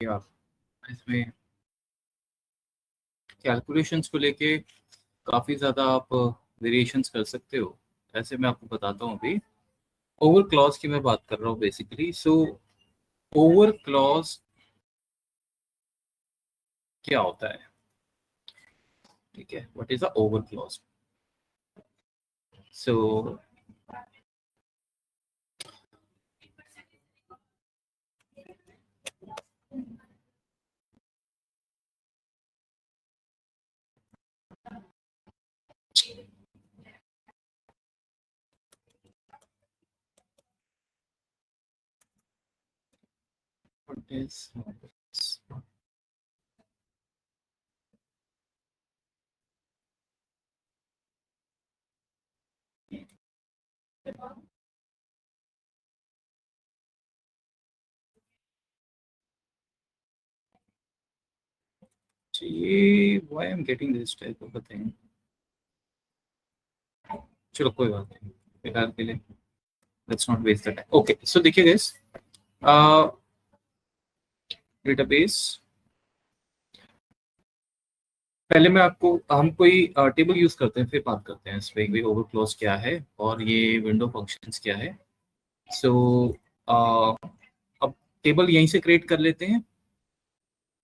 आप इसमें कैलकुलेशंस को लेके काफ़ी ज़्यादा आप वेरिएशंस कर सकते हो। ऐसे मैं आपको बताता हूँ अभी। ओवर क्लॉज की मैं बात कर रहा हूँ बेसिकली। सो ओवर क्लॉज क्या होता है? ठीक है, what is a over clause? So what is ये why I'm getting this type of a thing? चलो कोई बात नहीं, फिलहाल के लिए let's not waste the time. Okay, so देखिए guys, डेटाबेस पहले मैं आपको हम कोई टेबल यूज करते हैं, फिर बात करते हैं इस पे कि ओवर क्लॉज क्या है और ये विंडो फंक्शंस क्या है। सो अब टेबल यहीं से क्रिएट कर लेते हैं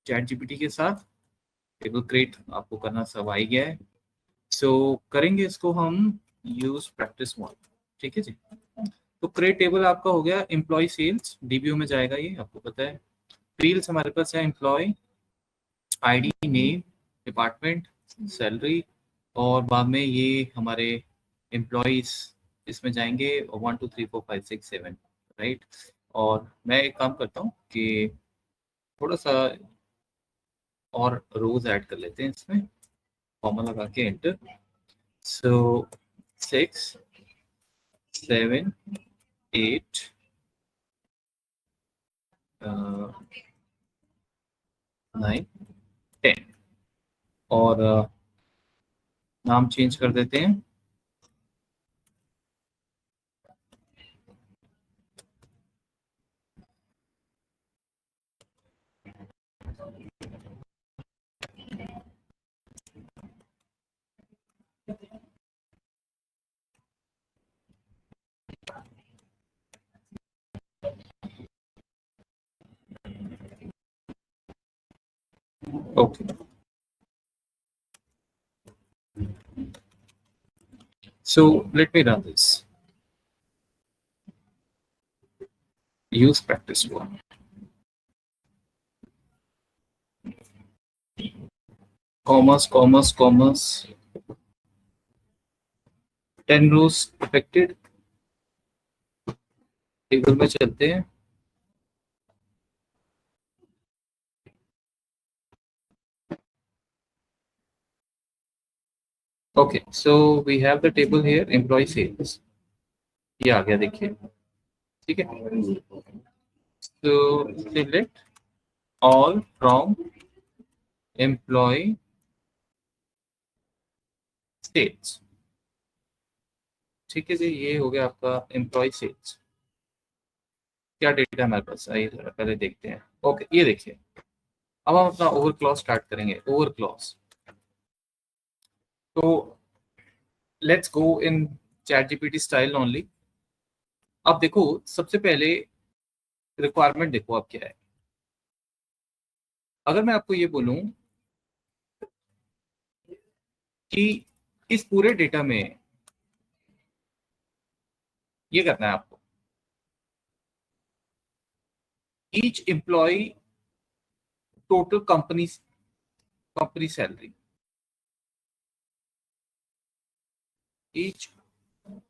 चैट जीपीटी के साथ। टेबल क्रिएट आपको करना सब आ ही गया है। सो करेंगे इसको हम यूज प्रैक्टिस मोड। ठीक है जी। तो क्रिएट टेबल आपका हो गया एम्प्लॉय सेल्स, डीबीओ में जाएगा ये, आपको पता है। फील्ड्स हमारे पास है employ, ID, name, department, salary, और बाद में ये हमारे एम्प्लॉयज इसमें जाएंगे 1 2 3 4 5 6 7, राइट। और मैं एक काम करता हूँ कि थोड़ा सा और रोज ऐड कर लेते हैं इसमें, कॉमा लगा के एंटर। सो 6 7 8 9 10 और नाम चेंज कर देते हैं। Okay, so let me run this. Use practice one. Commas. 10 rows affected. Table में चलते हैं। Okay, so we have the table here, employ sales, ये आ गया देखिए। ठीक है, तो select all from employ sales. ठीक है जी, ये हो गया आपका एम्प्लॉय सेल्स। क्या डेटा हमारे पास, आइए जरा पहले देखते हैं। ओके, ये देखिए, अब हम अपना ओवर क्लॉज स्टार्ट करेंगे। ओवर क्लॉज, तो let's go in chat GPT style only. अब देखो, सबसे पहले रिक्वायरमेंट देखो अब क्या है। अगर मैं आपको ये बोलूं कि इस पूरे डेटा में ये करना है आपको, each employ total company salary, each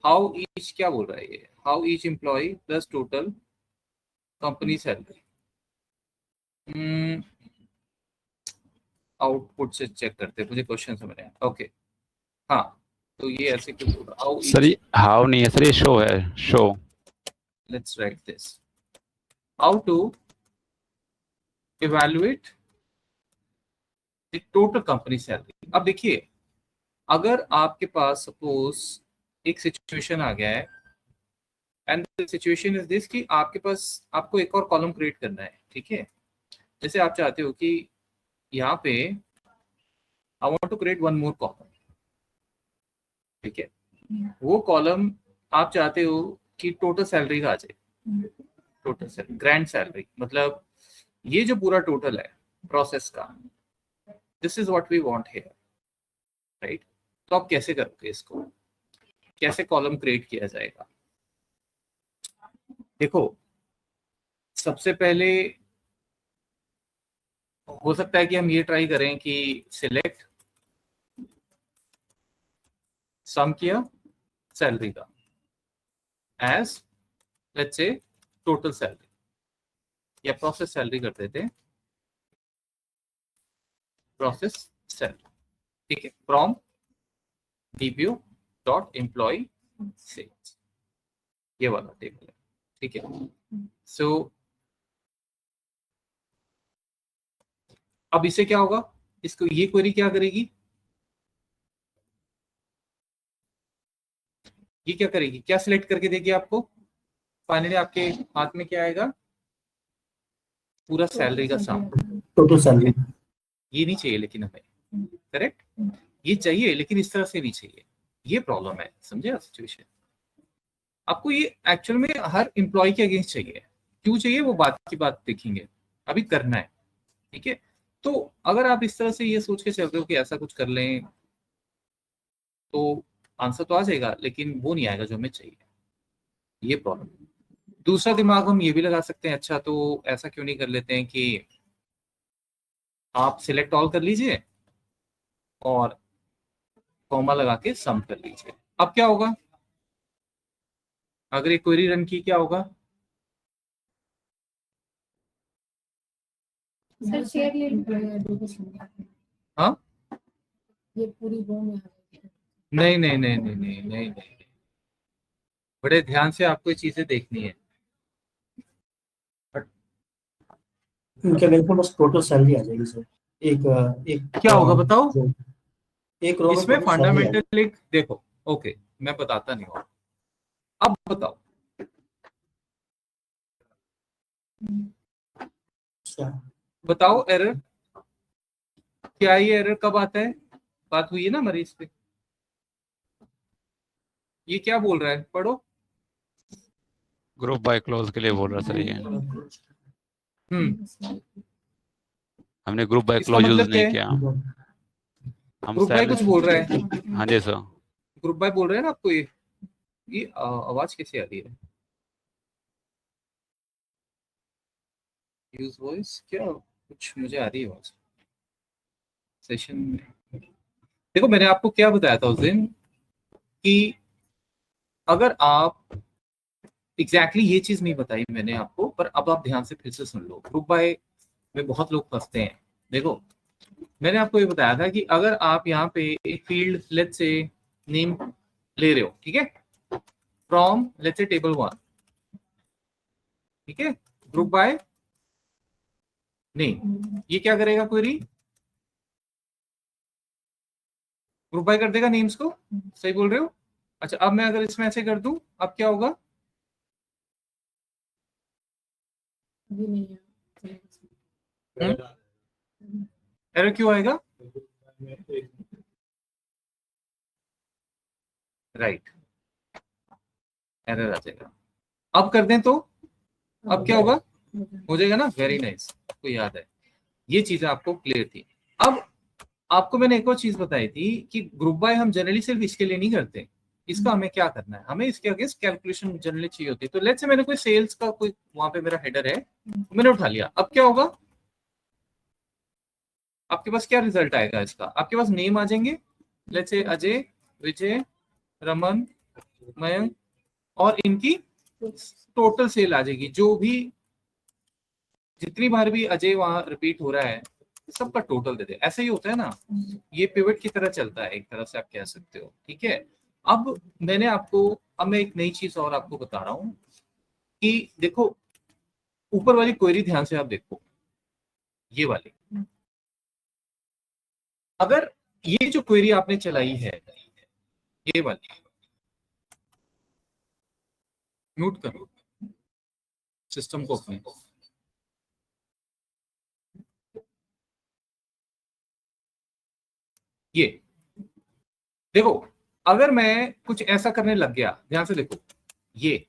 how each क्या बोल रहा है ये, how each employ plus total company salary. Output से चेक करते हैं, मुझे क्वेश्चन समझ आया। ओके, हाँ, तो ये ऐसे क्यों बोल रहा, हाउ सर ये हाउ नहीं है सर, ये शो है, show. Let's write this, how to evaluate the total company salary. अब देखिए, अगर आपके पास सपोज एक सिचुएशन आ गया है, and the situation is this कि आपके पास, आपको एक और कॉलम क्रिएट करना है। ठीक है, जैसे आप चाहते हो कि यहाँ पे I want to create one more column, ठीक है, वो कॉलम आप चाहते हो कि टोटल सैलरी का आ जाए, टोटल सैलरी, ग्रैंड सैलरी, मतलब ये जो पूरा टोटल है प्रोसेस का, this is what we want here, right. तो आप कैसे करोगे इसको, कैसे कॉलम क्रिएट किया जाएगा? देखो, सबसे पहले हो सकता है कि हम ये ट्राई करें कि सिलेक्ट सम किया सैलरी का as let's say total salary, या प्रोसेस सैलरी कर देते हैं, प्रोसेस सैलरी, ठीक है, from DPO dot employ sales, ये वाला टेबल है, ठीक है। सो अब इससे क्या होगा, इसको ये क्वेरी क्या करेगी, ये क्या करेगी, क्या सिलेक्ट करके देगी आपको, फाइनली आपके हाथ में क्या आएगा, पूरा सैलरी का सम, टोटल सैलरी। ये नहीं चाहिए लेकिन हमें, करेक्ट, ये चाहिए लेकिन इस तरह से नहीं चाहिए, ये प्रॉब्लम है, समझे आप सिचुएशन। आपको ये एक्चुअल में हर एम्प्लॉय के अगेंस्ट चाहिए, क्यों चाहिए वो बात की बात देखेंगे, अभी करना है, ठीक है। तो अगर आप इस तरह से ये सोच के चल रहे हो कि ऐसा कुछ कर लें तो आंसर तो आ जाएगा, लेकिन वो नहीं आएगा जो हमें चाहिए, ये प्रॉब्लम। दूसरा दिमाग हम ये भी लगा सकते हैं, अच्छा तो ऐसा क्यों नहीं कर लेते हैं कि आप सिलेक्ट ऑल कर लीजिए और कॉमा लगा के सम कर लीजिए। अब क्या होगा, अगर एक क्वेरी रन की, क्या होगा, सर शेयर ले लो। हाँ, ये पूरी रो में आ जाएगी। नहीं नहीं नहीं नहीं नहीं नहीं नहीं, बड़े ध्यान से आपको ये चीजें देखनी है। इनके मेरे को बस टोटल सैलरी आ जाएगी सर, एक एक क्या होगा बताओ, एक रो में इसमें टोटल सैलरी आ जाएगी। फंडामेंटल एक देखो, ओके मैं बताता नहीं हूँ, अब बताओ अच्छा, बताओ एरर क्या है, ये एरर कब आता है, बात हुई है ना मरीज पे, ये क्या बोल रहा है, पढ़ो। ग्रुप बाय क्लोज के लिए बोल रहा सर ये, हमने ग्रुप बाय इसका क्लोज मतलब यूज क्या नहीं है, किया। हम ग्रुप बाय कुछ सैलरी, बोल रहा है, हाँ जी सर। ग्रुप बाय बोल रहे हैं ना आपको, ये आवाज कैसे आ रही है, यूज वॉइस क्या, कुछ मुझे आ रही है आवाज सेशन में। देखो मैंने आपको क्या बताया था उस दिन कि अगर आप एग्जैक्टली ये चीज नहीं बताई मैंने आपको, पर अब आप ध्यान से फिर से सुन लो, ग्रुप बाय में बहुत लोग फंसते हैं। देखो मैंने आपको ये बताया था कि अगर आप यहाँ पे एक फील्ड लेट्स से नेम ले रहे हो, ठीक है, फ्रॉम लेट्स से टेबल 1, ठीक है, ग्रुप बाय नेम, ये क्या करेगा क्वेरी, ग्रुप बाय कर देगा नेम्स को, सही बोल रहे हो। अच्छा अब मैं अगर इसमें ऐसे कर दूं, अब क्या होगा, अभी नहीं है। एरर क्यों आएगा, राइट, एरर आ जाएगा। अब कर दें तो अब क्या होगा, हो जाएगा ना, वेरी नाइस, आपको याद है, ये चीजें आपको क्लियर थी। अब आपको मैंने एक और चीज बताई थी कि ग्रुप बाय हम जनरली सिर्फ इसके लिए नहीं करते, इसका हमें क्या करना है, हमें इसके अगेंस्ट कैलकुलेशन जनरली चाहिए होती है। तो लेट्स से मैंने कोई सेल्स का कोई वहां पे मेरा हेडर है, मैंने उठा लिया, अब क्या होगा, आपके पास क्या रिजल्ट आएगा इसका, आपके पास नेम आ जाएंगे, लेट्स से अजय, विजय, रमन, मयंक, और इनकी टोटल सेल आ जाएगी, जो भी जितनी बार भी अजय वहां रिपीट हो रहा है सबका टोटल दे दे, ऐसे ही होता है ना, ये पिवट की तरह चलता है एक तरह से आप कह सकते हो, ठीक है। अब मैंने आपको, अब मैं एक नई चीज और आपको बता रहा हूं कि देखो ऊपर वाली क्वेरी ध्यान से आप देखो, ये वाली, अगर ये जो क्वेरी आपने चलाई है, ये वाली, म्यूट करो सिस्टम को अपने, ये देखो, अगर मैं कुछ ऐसा करने लग गया, ध्यान से देखो, ये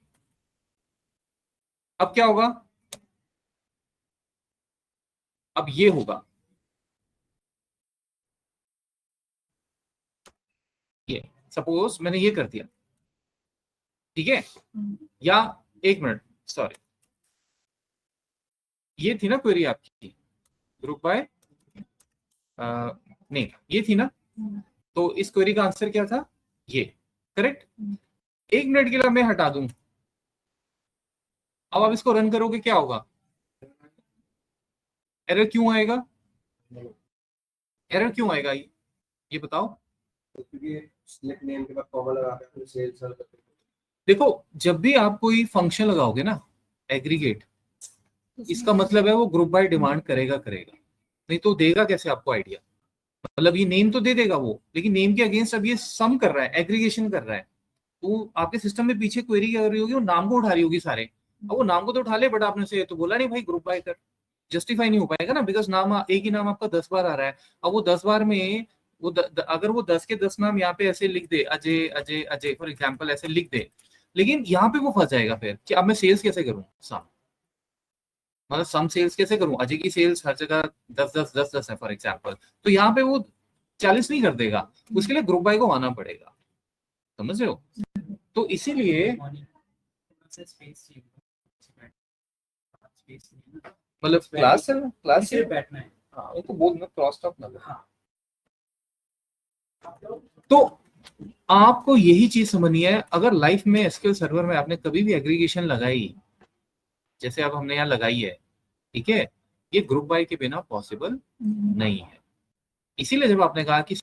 अब क्या होगा, अब ये होगा, ये सपोज मैंने ये कर दिया, ठीक है, या एक मिनट सॉरी, ये थी ना क्वेरी आपकी, ग्रुप बाय नहीं, ये थी ना, तो इस क्वेरी का आंसर क्या था, ये करेक्ट। एक मिनट के लिए मैं हटा दूं, अब आप इसको रन करोगे क्या होगा, एरर क्यों आएगा, एरर क्यों आएगा, ये बताओ। सिलेक्ट नेम के बाद कॉमा लगा के फिर सेल्स सर्च करते हैं। देखो, जब भी आप कोई फंक्शन लगाओगे ना एग्रीगेट, इसका मतलब है वो ग्रुप बाय डिमांड करेगा, नहीं तो देगा कैसे आपको आइडिया, मतलब ये नेम तो दे देगा वो, लेकिन नेम के अगेंस्ट अब ये सम कर रहा है, एग्रीगेशन कर रहा है, तो आपके सिस्टम में पीछे क्वेरी क्या कर रही होगी, वो नाम को उठा रही होगी सारे, अब वो नाम को तो उठा ले, बट आपने से तो बोला नहीं भाई ग्रुप बाय कर, जस्टिफाई नहीं हो पाएगा ना, बिकॉज नाम एक ही नाम आपका 10 बार आ रहा है, अब वो 10 बार में वो अगर वो 10 के 10 नाम यहाँ पे ऐसे लिख दे, अजय अजय अजय फॉर एग्जाम्पल ऐसे लिख दे, लेकिन यहाँ पे वो फंस जाएगा फिर कि अब मैं सेल्स कैसे करूँ, सम मतलब सम सेल्स कैसे करूँ, अजय की सेल्स हर जगह 10 है फॉर एग्जाम्पल, तो यहाँ पे वो 40 नहीं कर देगा, उसके लिए ग्रुप बाय को आना पड़ेगा, समझ रहे हो, तो इसीलिए मतलब क्लास है ना, क्लास से बैठना है, हाँ वो तो बोल ना, क्रॉस टॉक ना, हाँ। तो आपको यही चीज समझनी है, अगर लाइफ में एसक्यूएल सर्वर में आपने कभी भी एग्रीगेशन लगाई, जैसे अब हमने यहाँ लगाई है, ठीक है, ये ग्रुप बाय के बिना पॉसिबल नहीं है, इसीलिए जब आपने कहा कि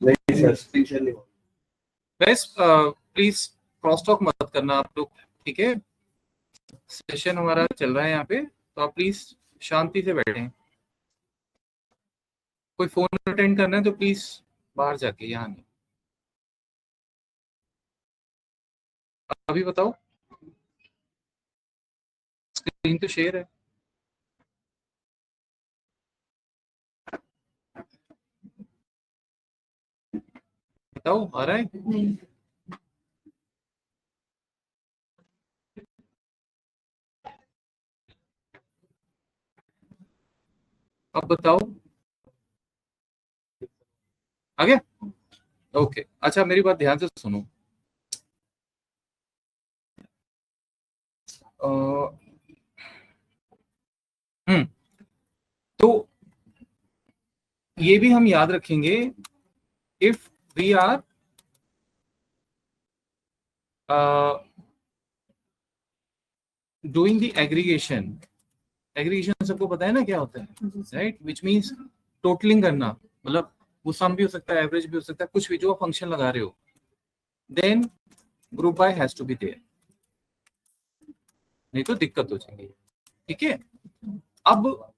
नहीं सर, स्क्रीन नहीं गाइस प्लीज क्रॉस टॉक मत करना आप लोग, ठीक है, सेशन हमारा चल रहा है यहाँ पे, तो आप प्लीज शांति से बैठें, कोई फोन अटेंड करना है तो प्लीज बाहर जाके, यहाँ नहीं, अभी बताओ, स्क्रीन तो शेयर है, बताओ आ रहा है, नहीं, अब बताओ आ गया, ओके। अच्छा मेरी बात ध्यान से सुनो, तो ये भी हम याद रखेंगे, if we are doing the aggregation, aggregation सबको पता है ना क्या होता है, राइट, विच मीन्स टोटलिंग करना, मतलब वो सम भी हो सकता है, एवरेज भी हो सकता है, कुछ भी जो फंक्शन लगा रहे हो, then group by has to be there, नहीं तो दिक्कत हो जाएगी। ठीक है, अब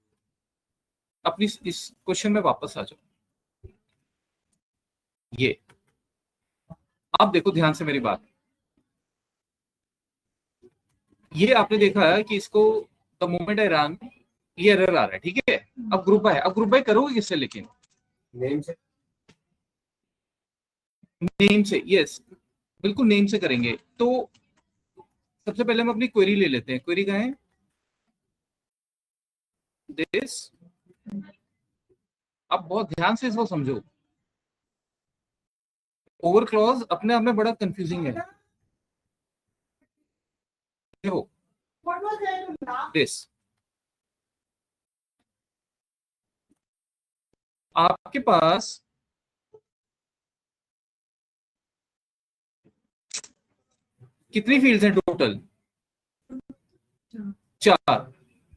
अपनी इस क्वेश्चन में वापस आ जाओ। ये अब देखो ध्यान से मेरी बात, ये आपने देखा है कि इसको द मोमेंट आई रन ये एरर आ रहा है। ठीक है, अब ग्रुप बाय, अब ग्रुप बाय करोगे किससे, लेकिन नेम से, नेम से, यस बिल्कुल नेम से करेंगे। तो सबसे पहले हम अपनी क्वेरी ले लेते हैं। क्वेरी कहाँ है, दिस। अब बहुत ध्यान से इसको समझो, ओवर क्लॉज अपने आप में बड़ा कंफ्यूजिंग है। देखो दिस, आपके पास कितनी फील्ड्स हैं टोटल, 4।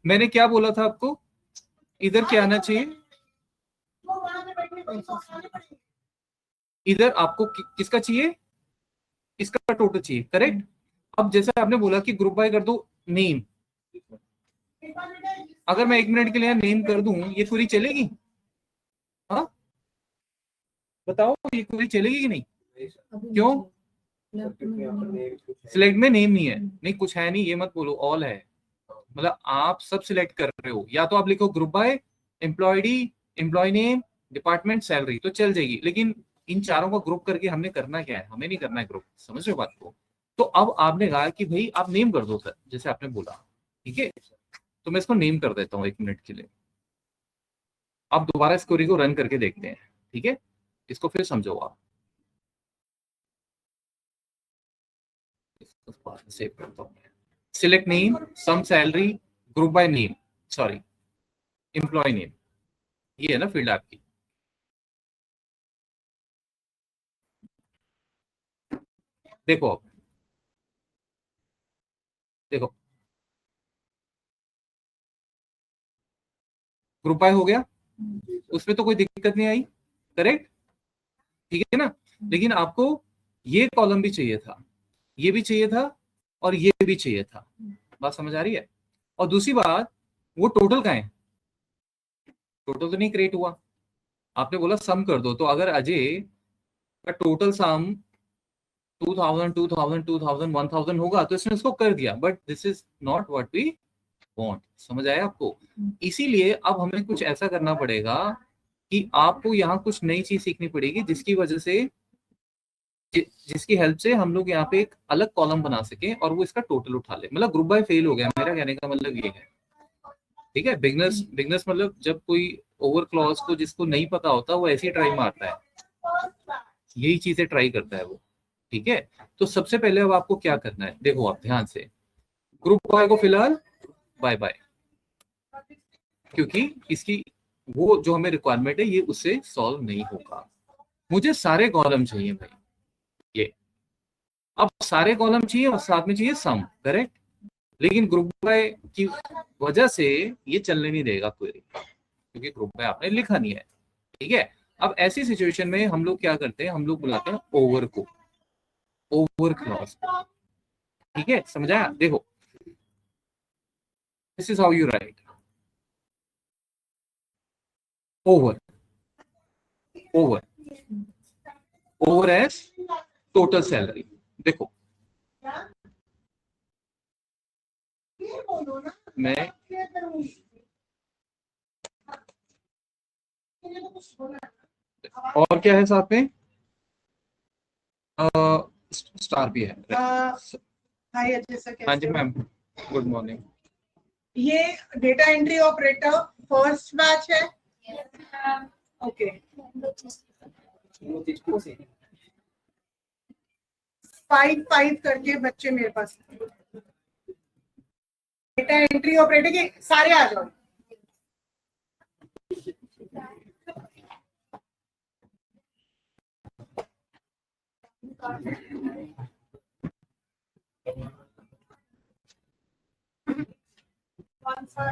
मैंने क्या बोला था आपको, इधर क्या आना चाहिए, इधर आपको किसका चाहिए, इसका टोटल चाहिए, करेक्ट। अब जैसे आपने बोला कि ग्रुप बाय कर दो नेम, अगर मैं 1 मिनट के लिए नेम कर दूं, ये क्वेरी चलेगी? हाँ बताओ, ये क्वेरी चलेगी कि नहीं? क्यों? सिलेक्ट में नेम नहीं है, नहीं कुछ है नहीं, ये मत बोलो, ऑल है, मतलब आप सब सिलेक्ट कर रहे हो। या तो आप लिखो group by employee ID, employee name, department, salary, तो चल जाएगी। लेकिन इन चारों को ग्रुप करके हमने करना क्या है, हमें नहीं करना है ग्रुप, समझ रहे हो बात को? तो अब आपने कहा कि भाई आप नेम कर दो सर, जैसे आपने बोला, ठीक है, तो मैं इसको नेम कर देता हूँ 1 मिनट के लिए। अब दोबारा इस क्वेरी को रन करके देखते हैं, ठीक है, इसको फिर समझो आप। सेव करता हूँ, select name, sum salary, group by name, sorry employ name, ये है ना फील्ड आपकी। देखो देखो, ग्रुप बाय हो गया, उसमें तो कोई दिक्कत नहीं आई, करेक्ट, ठीक है ना। लेकिन आपको ये कॉलम भी चाहिए था, ये भी चाहिए था, और ये भी चाहिए था, बात समझ आ रही है? और दूसरी बात, वो टोटल का है, टोटल तो नहीं क्रिएट हुआ, आपने बोला सम कर दो, तो अगर अजय का टोटल सम 2000 2000 2000 1000 होगा तो इसने उसको कर दिया, but this is not what we want. समझ आया आपको? इसीलिए अब हमें कुछ ऐसा करना पड़ेगा कि आपको यहाँ कुछ नई चीज सीखनी पड़ेगी, जिसकी वजह से जिसकी हेल्प से हम लोग यहाँ पे एक अलग कॉलम बना सके और वो इसका टोटल उठा ले। मतलब ग्रुप बाय फेल हो गया, मेरा कहने का मतलब ये है, ठीक है। बिगनर्स मतलब जब कोई ओवर क्लॉज को जिसको नहीं पता होता, वो ऐसे ही ट्राई मारता है, यही चीजें ट्राई करता है वो, ठीक है। तो सबसे पहले अब आपको क्या करना है, देखो आप ध्यान से, ग्रुप बाय को फिलहाल बाय बाय, क्योंकि इसकी वो जो हमें रिक्वायरमेंट है ये उससे सॉल्व नहीं होगा। मुझे सारे कॉलम चाहिए भाई, ये अब सारे कॉलम चाहिए और साथ में चाहिए सम, करेक्ट। लेकिन ग्रुप बाय की वजह से ये चलने नहीं देगा क्वेरी, क्योंकि ग्रुप बाय आपने लिखा नहीं है, ठीक है। अब ऐसी सिचुएशन में हम लोग क्या करते हैं, हम लोग बुलाते हैं ओवर को, ओवर क्लॉज, ठीक है, समझाया? देखो this is how you write over, over, over as total salary. देखो मैं और क्या है साथ में, स्टार भी है। हाय अजय सर, हाँ जी कैसे हो? Ma'am, good morning. ये data entry operator first batch है, ओके। 5 करके बच्चे मेरे पास, डेटा एंट्री ऑपरेटर के सारे आ जाओ। कौन सा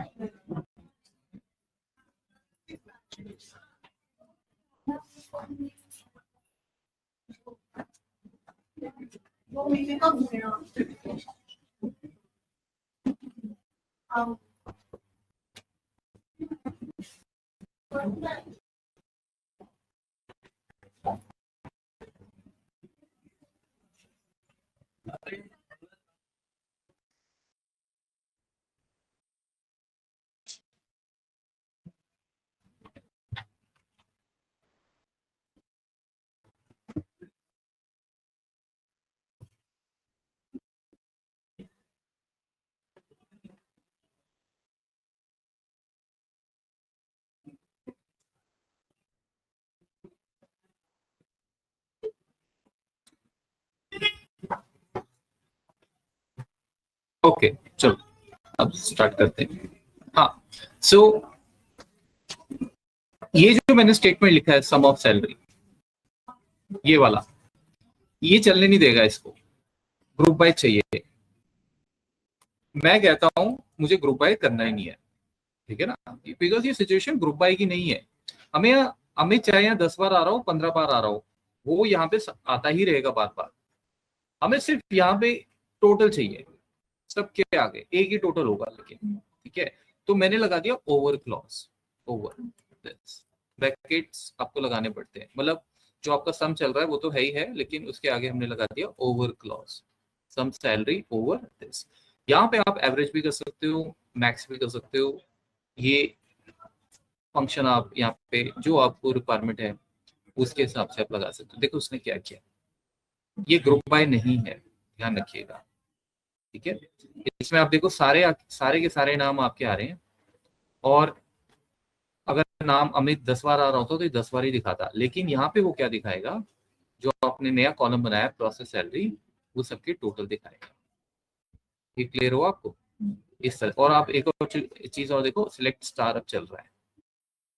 वो महीने कब हुए आप? ओके चलो अब स्टार्ट करते हैं। हाँ सो ये जो मैंने स्टेटमेंट लिखा है सम ऑफ सैलरी, ये वाला, ये चलने नहीं देगा इसको, ग्रुप बाय चाहिए। मैं कहता हूं मुझे ग्रुप बाय करना ही नहीं है, ठीक है ना, बिकॉज ये सिचुएशन ग्रुप बाय की नहीं है। हमें चाहे यहाँ 10 बार आ रहा हो 15 बार आ रहा हो, वो यहाँ पे आता ही रहेगा बार बार। हमें सिर्फ यहाँ पे टोटल चाहिए, सबके आगे एक ही टोटल होगा लेकिन, ठीक है। तो मैंने लगा दिया ओवर क्लॉज, ओवर ब्रैकेट्स आपको लगाने पड़ते हैं, मतलब जो आपका सम चल रहा है वो तो है ही है, लेकिन उसके आगे हमने लगा दिया over clause, sum salary over this. यहाँ पे आप एवरेज भी कर सकते हो, मैक्स भी कर सकते हो, ये फंक्शन आप यहाँ पे जो आपको रिक्वायरमेंट है उसके हिसाब से आप लगा सकते हो। देखो उसने क्या किया, ये ग्रुप बाय नहीं है, ध्यान रखिएगा, ठीक है। इसमें आप देखो सारे के सारे नाम आपके आ रहे हैं, और अगर नाम अमित 10 बार आ रहा होता तो ये 10 बार ही दिखाता, लेकिन यहाँ पे वो क्या दिखाएगा, जो आपने नया कॉलम बनाया प्रोसेस सैलरी, वो सबके टोटल दिखाएगा। ये क्लियर हो आपको इस तरह। और आप एक और चीज और देखो, सिलेक्ट स्टार अब चल रहा है,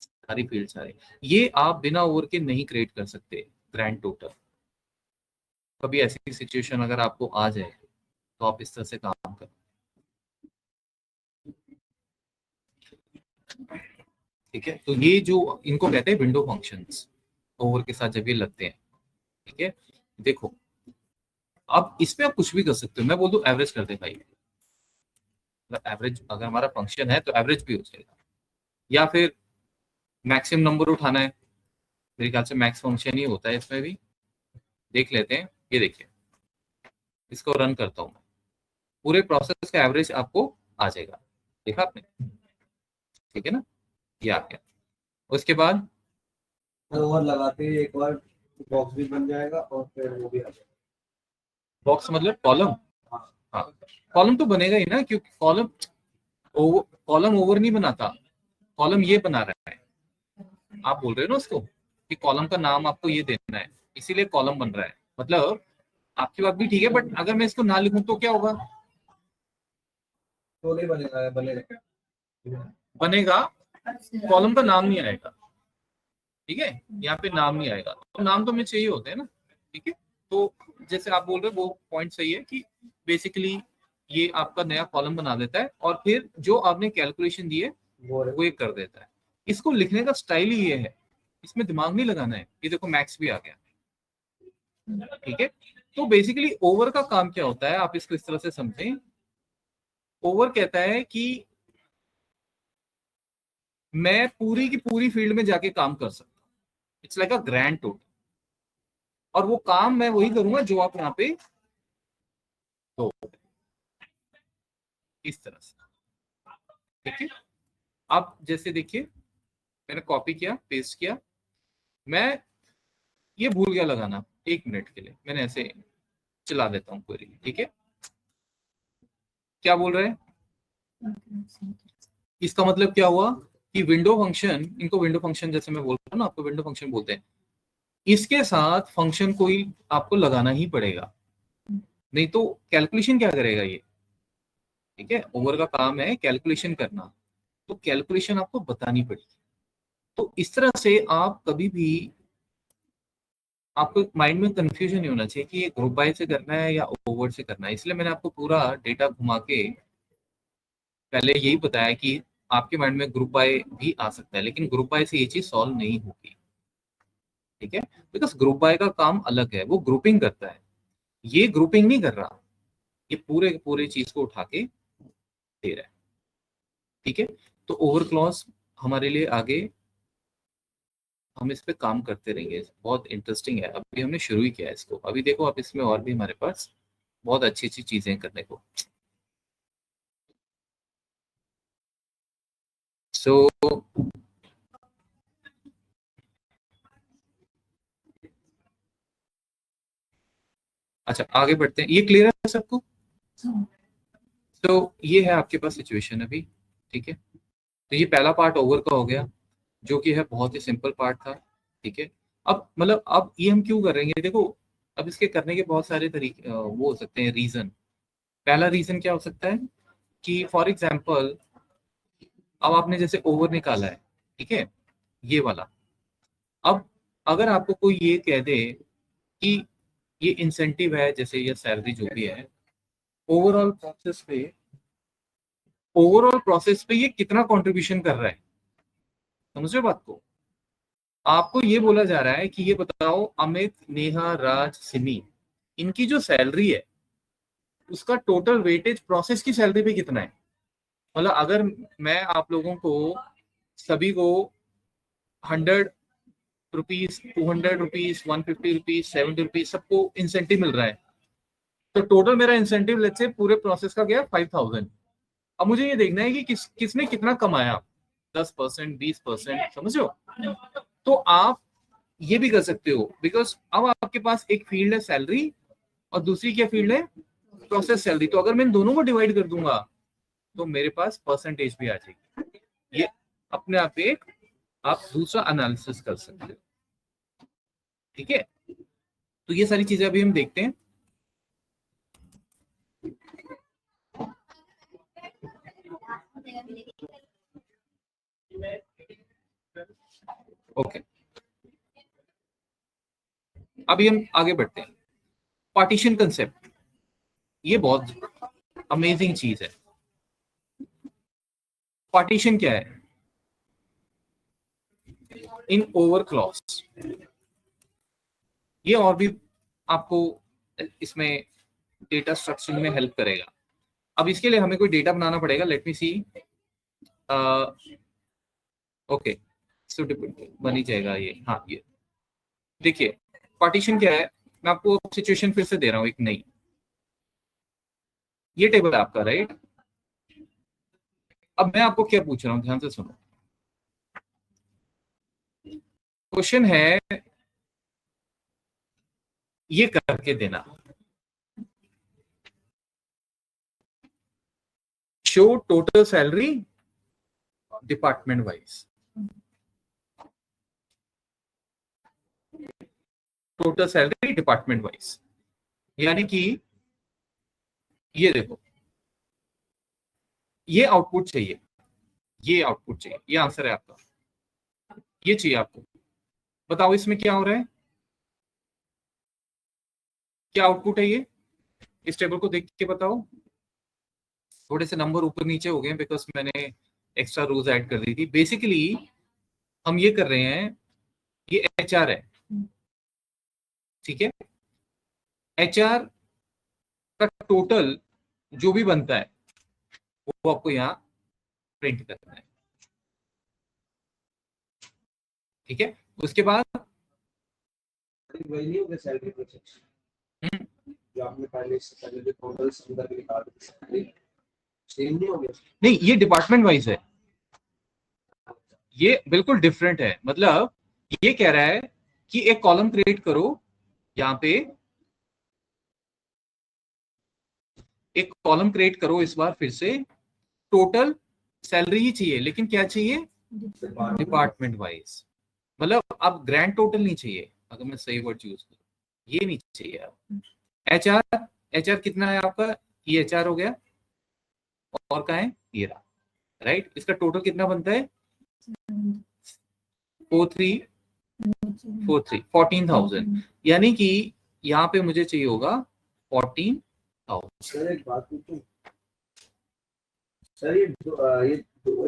सारी फील्ड सारे, ये आप बिना ओवर के नहीं क्रिएट कर सकते ग्रैंड टोटल। कभी ऐसी सिचुएशन अगर आपको आ जाए तो आप इस तरह से काम करो, ठीक है। तो ये जो इनको कहते हैं विंडो फंक्शंस, ओवर के साथ जब ये लगते हैं, ठीक है। देखो अब इसमें आप कुछ भी कर सकते हो, मैं बोल दूं एवरेज कर दे भाई, एवरेज अगर हमारा फंक्शन है तो एवरेज भी हो जाएगा, या फिर मैक्सिमम नंबर उठाना है, मेरे ख्याल से मैक्स फंक्शन ही होता है इसमें भी, देख लेते हैं। ये देखिए इसको रन करता हूँ, पूरे प्रोसेस का एवरेज आपको आ जाएगा, देखा आपने, ठीक है ना, ये आ गया। उसके बाद ओवर लगाते ही एक बार बॉक्स भी बन जाएगा और फिर वो भी आ जाएगा। बॉक्स मतलब कॉलम, हाँ कॉलम तो बनेगा ही ना, क्योंकि कॉलम ओवर नहीं बनाता, कॉलम ये बना रहा है। आप बोल रहे हो ना उसको कि कॉलम का नाम आपको ये देना है, इसीलिए कॉलम बन रहा है। मतलब आपकी बात भी ठीक है, बट अगर मैं इसको ना लिखूं तो क्या होगा, तो नहीं बनेगा, बनेगा कॉलम का नाम नहीं आएगा, ठीक है, यहाँ पे नाम नहीं आएगा, तो नाम तो हमें चाहिए होते हैं ना, ठीक है। तो जैसे आप बोल रहे हो वो पॉइंट सही है कि बेसिकली ये आपका नया कॉलम बना देता है, और फिर जो आपने कैलकुलेशन दी है वो एक कर देता है। इसको लिखने का स्टाइल ही ये है, इसमें दिमाग नहीं लगाना है। ये देखो मैक्स भी आ गया, ठीक है। तो बेसिकली ओवर का काम क्या होता है, आप इसको इस तरह से समझें, ओवर कहता है कि मैं पूरी की पूरी फील्ड में जाके काम कर सकता हूं, it's like a grand total, और वो काम मैं वही करूंगा जो आप यहाँ पे तो इस तरह से, ठीक है। आप जैसे देखिए मैंने कॉपी किया, पेस्ट किया, मैं ये भूल गया लगाना, 1 मिनट के लिए मैंने ऐसे चला देता हूँ क्वेरी, ठीक है। क्या बोल रहे हैं, इसका मतलब क्या हुआ कि विंडो फंक्शन, इनको विंडो फंक्शन जैसे मैं बोल रहा हूँ ना, आपको विंडो फंक्शन बोलते हैं, इसके साथ फंक्शन कोई आपको लगाना ही पड़ेगा, नहीं तो कैलकुलेशन क्या करेगा ये, ठीक है। ओवर का काम है कैलकुलेशन करना, तो कैलकुलेशन आपको बतानी पड़ेगी। तो इस तरह से आप कभी भी आपको माइंड में कंफ्यूजन नहीं होना चाहिए कि ये ग्रुप बाय से करना है या ओवर से करना है, इसलिए मैंने आपको पूरा डेटा घुमा के पहले यही बताया कि आपके माइंड में ग्रुप बाय भी आ सकता है, लेकिन ग्रुप बाय से ये चीज सॉल्व नहीं होगी, ठीक है। बिकॉज ग्रुप बाय का काम अलग है, वो ग्रुपिंग करता है, ये ग्रुपिंग नहीं कर रहा, ये पूरे पूरे चीज को उठा के दे रहा है, ठीक है। तो ओवर क्लॉज हमारे लिए आगे हम इस पे काम करते रहेंगे, बहुत इंटरेस्टिंग है, अभी हमने शुरू ही किया है इसको। अभी देखो आप इसमें और भी हमारे पास बहुत अच्छी अच्छी चीजें करने को। सो अच्छा आगे बढ़ते हैं, ये क्लियर है सबको? तो ये है आपके पास सिचुएशन अभी, ठीक है। तो ये पहला पार्ट ओवर का हो गया, जो कि है बहुत ही सिंपल पार्ट था, ठीक है। अब मतलब अब ये हम क्यों करेंगे, देखो अब इसके करने के बहुत सारे तरीके वो हो सकते हैं रीजन। पहला रीजन क्या हो सकता है कि फॉर एग्जाम्पल अब आपने जैसे ओवर निकाला है, ठीक है, ये वाला। अब अगर आपको कोई ये कह दे कि ये इंसेंटिव है जैसे या सैलरी जो भी है, ओवरऑल प्रोसेस पे ये कितना कंट्रीब्यूशन कर रहा है, समझ रहे हो बात को? आपको ये बोला जा रहा है कि ये बताओ अमित, नेहा, राज, सिमी, इनकी जो सैलरी है उसका टोटल वेटेज प्रोसेस की सैलरी पे कितना है। मतलब अगर मैं आप लोगों को सभी को 100 रुपीज, 200 रुपीज, 150 रुपीज, 70 रुपीज सबको इंसेंटिव मिल रहा है, तो टोटल मेरा इंसेंटिव लेट्स से पूरे प्रोसेस का गया 5000। अब मुझे ये देखना है कि किसने कितना कमाया, 10%, 20%, समझ रहे हो? तो आप ये भी कर सकते हो, बिकॉज अब आपके पास एक फील्ड है सैलरी और दूसरी क्या फील्ड है, प्रोसेस सैलरी। तो अगर मैं इन दोनों को डिवाइड कर दूंगा तो मेरे पास परसेंटेज भी आ जाएगी। ये अपने आप एक आप दूसरा एनालिसिस कर सकते हो, ठीक है। तो ये सारी चीजें अभी हम देखते हैं। ओके, अभी हम आगे बढ़ते हैं। पार्टीशन कंसेप्ट, ये बहुत अमेजिंग चीज है। पार्टीशन क्या है इन ओवर क्लॉज, ये और भी आपको इसमें डेटा स्ट्रक्चरिंग में हेल्प करेगा। अब इसके लिए हमें कोई डेटा बनाना पड़ेगा, लेट मी सी। ओके, सो बन ही जाएगा ये। हाँ, ये देखिए पार्टीशन क्या है, मैं आपको सिचुएशन फिर से दे रहा हूं एक नई। ये टेबल है आपका, राइट? अब मैं आपको क्या पूछ रहा हूं, ध्यान से सुनो। क्वेश्चन है ये करके देना, show total salary department wise, total salary department wise, यानी कि ये देखो, ये आउटपुट चाहिए, ये आउटपुट चाहिए, ये आंसर है आपका, ये चाहिए आपको। बताओ इसमें क्या हो रहा है, क्या आउटपुट है ये, इस टेबल को देख के बताओ। थोड़े से नंबर ऊपर नीचे हो गए बिकॉज मैंने एक्स्ट्रा रोज ऐड कर दी थी। बेसिकली हम ये कर रहे हैं, ये एचआर है, ठीक है। एचआर का टोटल जो भी बनता है वो आपको यहाँ प्रिंट करना है, ठीक है। उसके बाद वही नहीं होगा सैलरी प्रोजेक्ट जो आपने पहले से पहले जो टोटल अंदर निकाल दी, सेम नहीं हो गया? नहीं, ये डिपार्टमेंट वाइज है, ये बिल्कुल डिफरेंट है। मतलब ये कह रहा है कि एक कॉलम क्रिएट करो, यहाँ पे एक कॉलम क्रिएट करो इस बार फिर से, टोटल सैलरी ही चाहिए, लेकिन क्या चाहिए, डिपार्टमेंट वाइज। मतलब अब ग्रैंड टोटल नहीं चाहिए, अगर मैं सही वर्ड यूज करूं, ये नहीं चाहिए अब। एचआर, एचआर कितना है आपका, ये एचआर हो गया, और का है ये रहा, राइट। इसका टोटल कितना बनता है, 43 43 14,000, यानी कि यहाँ पे मुझे चाहिए होगा 14,000। सर एक बात पूछूं सर, ये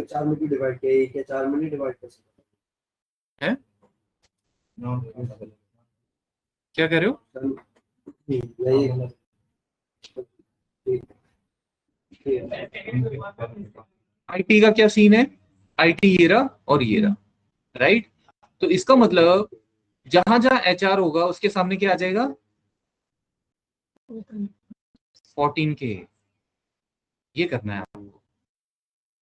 4 में क्यों डिवाइड किया, एक या 4 में नहीं डिवाइड कर सकते हैं? क्या कह रहे हो? नहीं आईटी का क्या सीन है? आईटी ये रहा और ये रहा, राइट? तो इसका मतलब जहां जहां एचआर होगा उसके सामने क्या आ जाएगा? 14K। ये करना है आपको,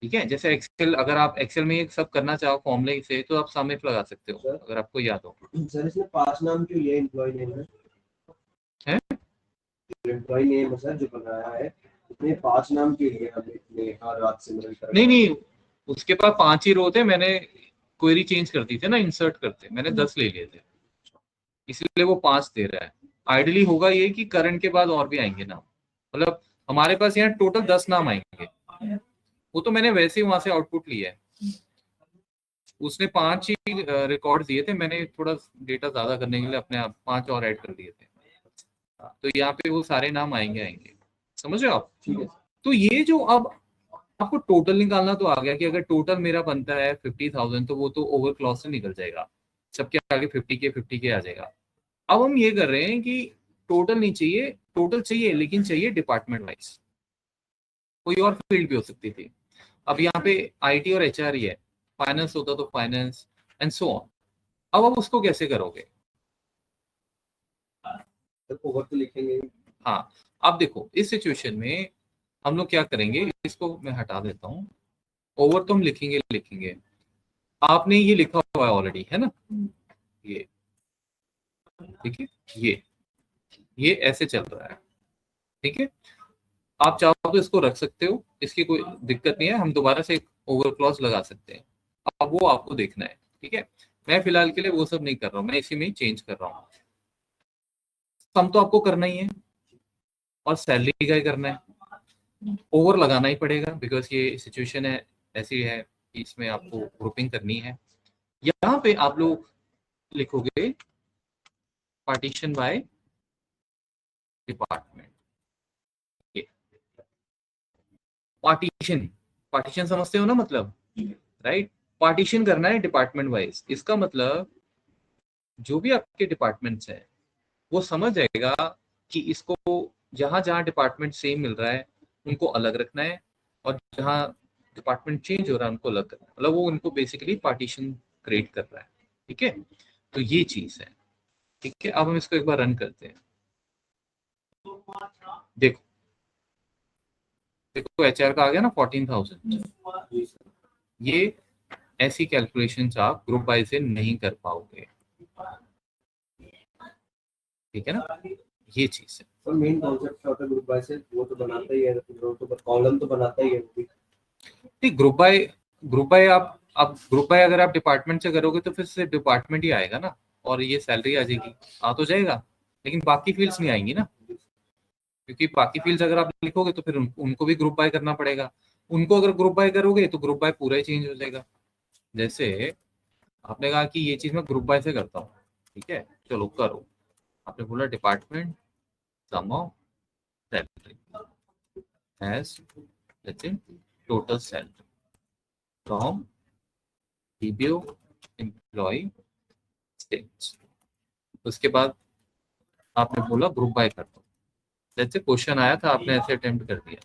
ठीक है? जैसे एक्सेल, अगर आप एक्सेल में ये सब करना चाहो फॉर्मूले से तो आप सामने लगा सकते हो, अगर आपको याद हो। सर इसमें 5 नाम क्यों ये एम्प्लॉय नेम है? एम्प्लॉय नेम है सर जो बनाया है, इसमें 5 नाम क्यों लिए हमने इतने हर रात से मिल कर? नहीं, उसके पास 5 ही रो थे, मैंने क्वेरी चेंज कर दी थी ना, इंसर्ट करते मैंने 10 ले लिए थे, इसलिए वो 5 दे रहा है। आइडियली होगा ये कि करंट के बाद और भी आएंगे नाम, मतलब हमारे पास यहाँ टोटल 10 नाम आएंगे, वो तो मैंने वैसे ही वहां से आउटपुट लिया है। उसने 5 ही रिकॉर्ड दिए थे, मैंने थोड़ा डेटा ज्यादा करने के लिए अपने आप 5 और ऐड कर दिए थे, तो यहाँ पे वो सारे नाम आएंगे, समझ रहे हो आप? ठीक है। तो ये जो अब आपको टोटल निकालना तो आ गया कि अगर टोटल मेरा बनता है 50,000 तो वो तो ओवर क्लॉज से निकल जाएगा, सबके आगे 50K आ जाएगा। अब हम ये कर रहे हैं कि टोटल नहीं चाहिए, टोटल चाहिए लेकिन चाहिए डिपार्टमेंट वाइज, कोई और फील्ड भी हो सकती थी। अब यहाँ पे आईटी और एचआर ही है, फाइनेंस होता तो फाइनेंस एंड सो ऑन। अब उसको कैसे करोगे? ओवर तो लिखेंगे। हाँ, अब देखो इस सिचुएशन में हम लोग क्या करेंगे, इसको मैं हटा देता हूँ। ओवर तो हम लिखेंगे, आपने ये लिखा हुआ है ऑलरेडी, है ना? ये ठीक है, ये ऐसे चल रहा है, ठीक है? आप चाहो तो इसको रख सकते हो, इसकी कोई दिक्कत नहीं है, हम दोबारा से एक ओवर क्लॉज लगा सकते हैं। अब वो आपको देखना है, ठीक है? मैं फिलहाल के लिए वो सब नहीं कर रहा हूँ, मैं इसी में ही चेंज कर रहा हूँ। सम तो आपको करना ही है और सैलरी का ही करना है, ओवर लगाना ही पड़ेगा बिकॉज ये सिचुएशन है ऐसी है कि इसमें आपको ग्रुपिंग करनी है। यहाँ पे आप लोग लिखोगे पार्टीशन बाय डिपार्टमेंट। पार्टीशन समझते हो ना, मतलब राइट? पार्टीशन करना है डिपार्टमेंट वाइज, इसका मतलब जो भी आपके डिपार्टमेंट्स हैं वो समझ जाएगा कि इसको जहां जहां डिपार्टमेंट सेम मिल रहा है उनको अलग रखना है, और जहां डिपार्टमेंट चेंज हो रहा है उनको अलग करना है, मतलब वो उनको बेसिकली पार्टीशन क्रिएट कर रहा है, ठीक है? तो ये चीज है, ठीक है? अब हम इसको एक बार रन करते हैं। देखो एचआर का आ गया ना 14,000। ये ऐसी कैलकुलेशंस आप ग्रुप बाय से नहीं कर पाओगे, ठीक है ना? ये चीज है। तो मेन कॉन्सेप्ट क्या होता है ग्रुप बाय से? वो तो बनाता ही है, तो कॉलम तो बनाता ही है वो भी। नहीं, ग्रुप बाय आप ग्रुप बाय अगर आप डिपार्टमेंट से करोगे तो फिर सिर्फ डिपार्टमेंट ही आएगा ना, और ये सैलरी आ जाएगी, आ तो जाएगा, लेकिन बाकी फील्ड्स नहीं आएंगी ना, क्योंकि बाकी फील्ड्स अगर आप लिखोगे तो फिर उनको भी ग्रुप बाय करना पड़ेगा। उनको अगर ग्रुप बाय करोगे तो ग्रुप बाय पूरा ही चेंज हो जाएगा। जैसे आपने कहा कि ये चीज मैं ग्रुप बाय से करता हूँ, ठीक है, चलो करो। आपने बोला department sum of salary as let's say total salary from DBO employ states. उसके बाद आपने बोला ग्रुप बाय कर दो, जैसे क्वेश्चन आया था आपने ऐसे अटेम्प्ट कर दिया।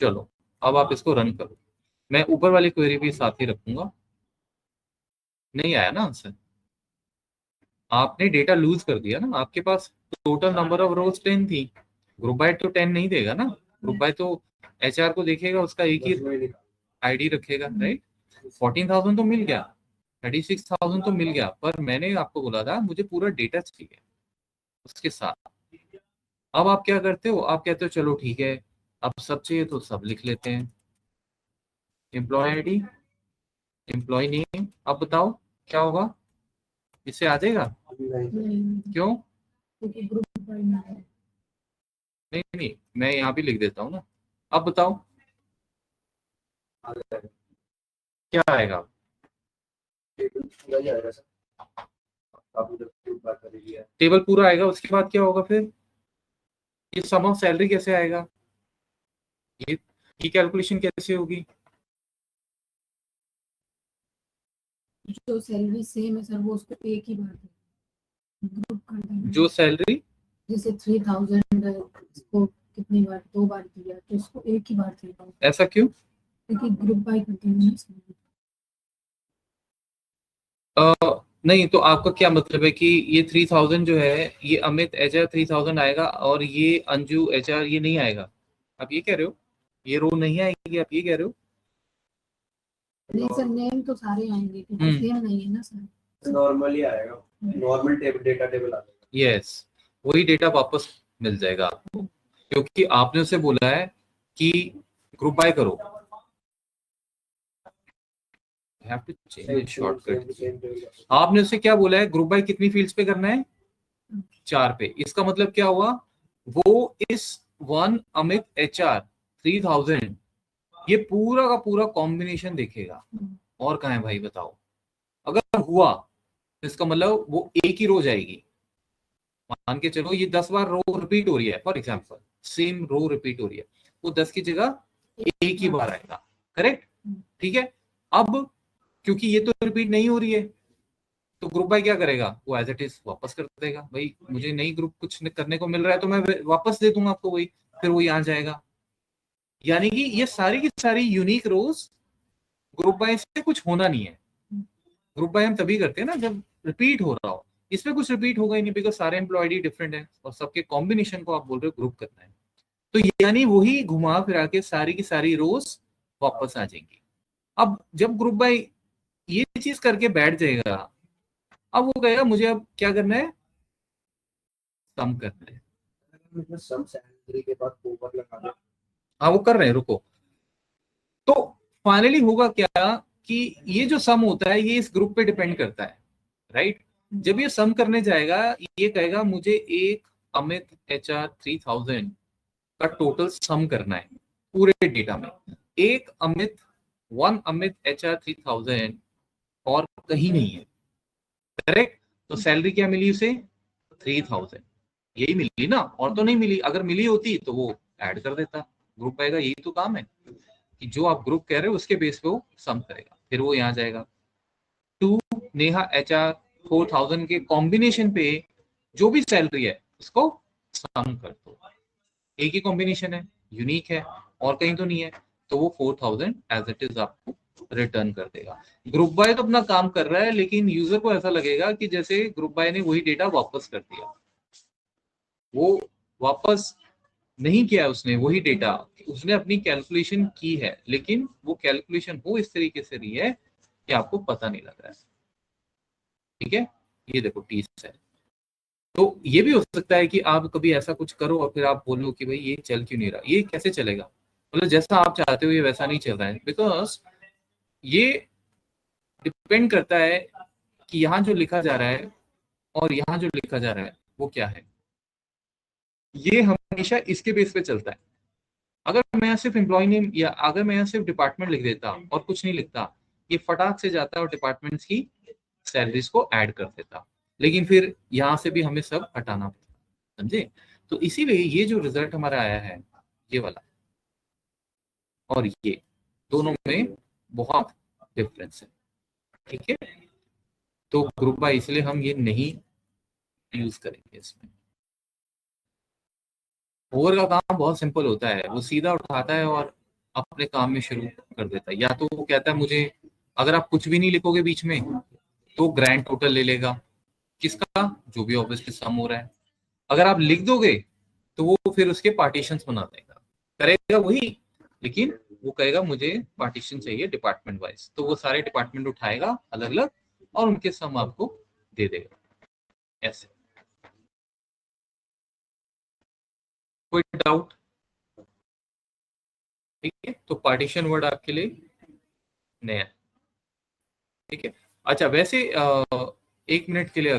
चलो अब आप इसको रन करो, मैं ऊपर वाली क्वेरी भी साथ ही रखूंगा। नहीं आया ना आंसर, आपने डेटा लूज कर दिया ना, आपके पास टोटल नंबर ऑफ रोज 10 थी, ग्रुप बाय तो 10 नहीं देगा ना, ग्रुप बाय तो एचआर को देखेगा, उसका एक ही आईडी रखेगा, राइट? 14,000 तो मिल गया, 36,000 तो मिल गया, पर मैंने आपको बोला था मुझे पूरा डेटा चाहिए उसके साथ। अब आप क्या करते हो, आप कहते हो चलो ठीक है, अब सब चाहिए तो सब लिख लेते हैं। एम्प्लॉय आईडी, एम्प्लॉय नेम, अब बताओ क्या होगा, इससे आ जाएगा? क्यों? क्योंकि ग्रुप बाय में है। नहीं, मैं यहाँ भी लिख देता हूँ ना। अब बताओ क्या आएगा? पूरा ही आएगा सर। आप उधर ग्रुप बाय कर लिया। टेबल पूरा आएगा, उसके बाद क्या होगा फिर? ये सम ऑफ सैलरी कैसे आएगा? ये कैलकुलेशन कैसे होगी? जो सैलरी सेम है सर वो उसको एक ही बार ग्रुप कर देंगे। जो सैलरी जैसे 3000 इसको कितनी बार, 2 बार दिया तो इसको एक ही बार देगा, ऐसा क्यों? क्योंकि ग्रुप बाय करते हैं ना सर। नहीं, तो आपका क्या मतलब है कि ये 3000 जो है ये अमित HR 3000 आएगा और ये अंजू HR ये नहीं आएगा? आप ये कह रहे हो? ये रो नहीं आएगी, आप ये कह रहे हो? नहीं सर, नेम तो सारे आएंगे क्योंकि सेम नहीं है ना सर। नॉर्मली आएगा, नॉर्मल टेबल, डेटा टेबल आ जाएगा। यस, वही डेटा वापस मिल जाएगा आपको, क्योंकि आपने उसे बोला है कि ग्रुप बाय करो। have to change the shortcut। आपने उसे क्या बोला है? ग्रुप बाय कितनी फील्ड्स पे करना है? 4 पे। इसका मतलब क्या हुआ? वो इस 1 अमित HR 3000 ये पूरा का पूरा कॉम्बिनेशन देखेगा। और कहाँ है भाई बताओ? अगर हुआ तो इसका मतलब वो एक ही रो जाएगी। मान के चलो ये 10 बार रो रिपीट हो रही है, for example same row repeat हो रही है, वो 10 की जगह एक ही बार आएगा। करेक्ट? ठीक है। अब क्योंकि ये तो रिपीट नहीं हो रही है तो ग्रुप बाय क्या करेगा? वो एज इट इज वापस कर देगा। भाई मुझे नई ग्रुप कुछ करने को मिल रहा है तो मैं वापस दे दूंगा आपको वही, फिर वो यहाँ जाएगा। यानी कि ये सारी की सारी यूनिक रोज ग्रुप बाय से कुछ होना नहीं है। ग्रुप बाय हम तभी करते हैं ना जब रिपीट हो रहा हो। इसमें कुछ रिपीट होगा ही नहीं, बिकॉज सारे एम्प्लॉयडी डिफरेंट है और सबके कॉम्बिनेशन को आप बोल रहे हो ग्रुप करना है, तो यानी वही घुमा फिरा के सारी की सारी रोज वापस आ जाएंगी। अब जब ग्रुप बाय ये चीज करके बैठ जाएगा, अब वो कहेगा मुझे अब क्या करना है? सम करना है। मतलब सम सैलरी के बाद ओवर लगा दे। हाँ वो कर रहे हैं, रुको। तो फाइनली होगा क्या कि ये जो सम होता है ये इस ग्रुप पे डिपेंड करता है, राइट? जब ये सम करने जाएगा ये कहेगा मुझे एक अमित HR 3000 का टोटल सम करना है पूरे डेटा में। एक अमित 1 अमित HR 3000 और कहीं नहीं है। करेक्ट? तो सैलरी क्या मिली उसे? 3000 यही मिली ना, और तो नहीं मिली। अगर मिली होती तो वो ऐड कर देता, ग्रुप आएगा। यही तो काम है कि जो आप ग्रुप कह रहे हो उसके बेस पे वो सम करेगा, फिर वो यहाँ जाएगा। 2 नेहा HR 4000 के कॉम्बिनेशन पे जो भी सैलरी है उसको सम कर दो। एक ही कॉम्बिनेशन है, यूनिक है और कहीं तो नहीं है, तो वो 4000 एज इट इज आपको रिटर्न कर देगा। ग्रुप बाय तो अपना काम कर रहा है, लेकिन यूजर को ऐसा लगेगा कि जैसे ग्रुप बाय ने वही डेटा वापस कर दिया। वो वापस नहीं किया उसने वही डेटा, उसने अपनी कैलकुलेशन की है, लेकिन वो कैलकुलेशन हो इस तरीके से रही है कि आपको पता नहीं लग रहा है। ठीक है, ये देखो टी है। तो ये भी हो सकता है कि आप कभी ऐसा कुछ करो और फिर आप बोलो कि भाई ये चल क्यों नहीं रहा, ये कैसे चलेगा? मतलब जैसा आप चाहते हो ये वैसा नहीं चल रहा है, बिकॉज ये डिपेंड करता है कि यहाँ जो लिखा जा रहा है और यहाँ जो लिखा जा रहा है वो क्या है। ये हमेशा इसके बेस पे चलता है। अगर मैं यहाँ सिर्फ एम्प्लॉय नेम या अगर मैं यहाँ सिर्फ डिपार्टमेंट लिख देता और कुछ नहीं लिखता, ये फटाक से जाता और डिपार्टमेंट्स की सैलरीज को ऐड कर देता, लेकिन फिर यहाँ से भी हमें सब हटाना पड़ता। समझे? तो इसीलिए ये जो रिजल्ट हमारा आया है ये वाला और ये दोनों में बहुत डिफरेंस है। ठीक है, तो ग्रुप बाय इसलिए हम ये नहीं यूज करेंगे इसमें। ओवर का काम बहुत सिंपल होता है, वो सीधा उठाता है और अपने काम में शुरू कर देता है। या तो वो कहता है मुझे, अगर आप कुछ भी नहीं लिखोगे बीच में तो ग्रैंड टोटल ले लेगा किसका, जो भी ऑब्वियसली सम हो रहा है। अगर आप लिख दोगे तो वो फिर उसके पार्टीशंस बना देगा, करेगा वही, लेकिन वो कहेगा मुझे पार्टीशन चाहिए डिपार्टमेंट वाइज, तो वो सारे डिपार्टमेंट उठाएगा अलग अलग और उनके सम आपको दे देगा। ऐसे कोई डाउट? ठीक है, तो पार्टीशन वर्ड आपके लिए नया है। ठीक है, अच्छा वैसे 1 मिनट के लिए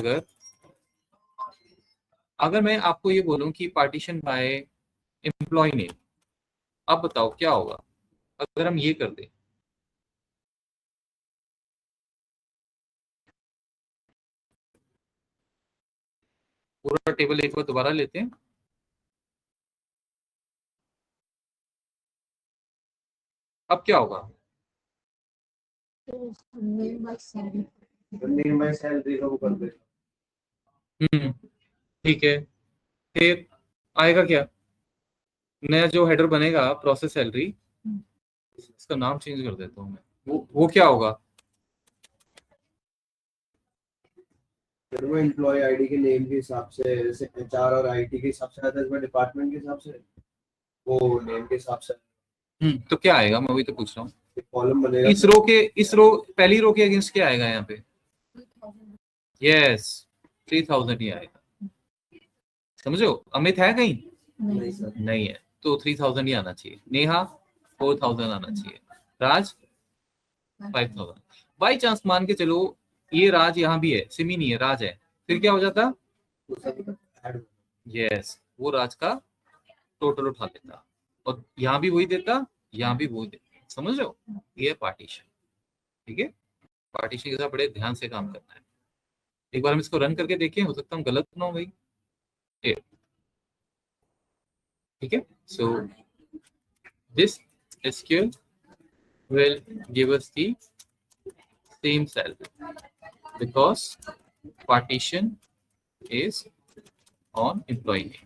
अगर मैं आपको ये बोलूं कि पार्टीशन बाय एम्प्लॉय नेम, अब बताओ क्या होगा अगर हम ये कर दें? पूरा टेबल एक बार दोबारा लेते हैं। अब क्या होगा? तो name by salary, name by salary का वो कर दे। ठीक है, फिर आएगा क्या? नया जो हेडर बनेगा प्रोसेस सैलरी, इसका नाम चेंज कर देता हूँ मैं। वो क्या होगा? फिर वो एम्प्लॉय आईडी के नेम के हिसाब से, जैसे एचआर और आईटी के हिसाब से आता है, इसमें डिपार्टमेंट के हिसाब से वो नेम के हिसाब से तो क्या आएगा? मैं वही तो पूछ रहा हूँ। एक कॉलम बनेगा। इस रो पहली रो के अगेंस्ट क्या आएगा यहाँ पे? यस, 3000 ही आएगा। समझो, अमित है कहीं? नहीं सर, नहीं है, तो 3000 ही आना चाहिए। नेहा 4000 आना चाहिए। राज 5000। बाई चांस मान के चलो ये राज यहाँ भी है, सिमी नहीं है, राज है, फिर क्या हो जाता? वो सब ऐड यस, वो राज का टोटल उठा लेता और यहाँ भी वही देता, यहाँ भी वही देता। समझ रहे हो? ये पार्टीशन। ठीक है, पार्टीशन के साथ बड़े ध्यान से काम करना है। एक बार हम इसको रन करके देखें, हो सकता है हम गलत ना हो भाई। ठीक है, so this SQL will give us the same salary because partition is on employee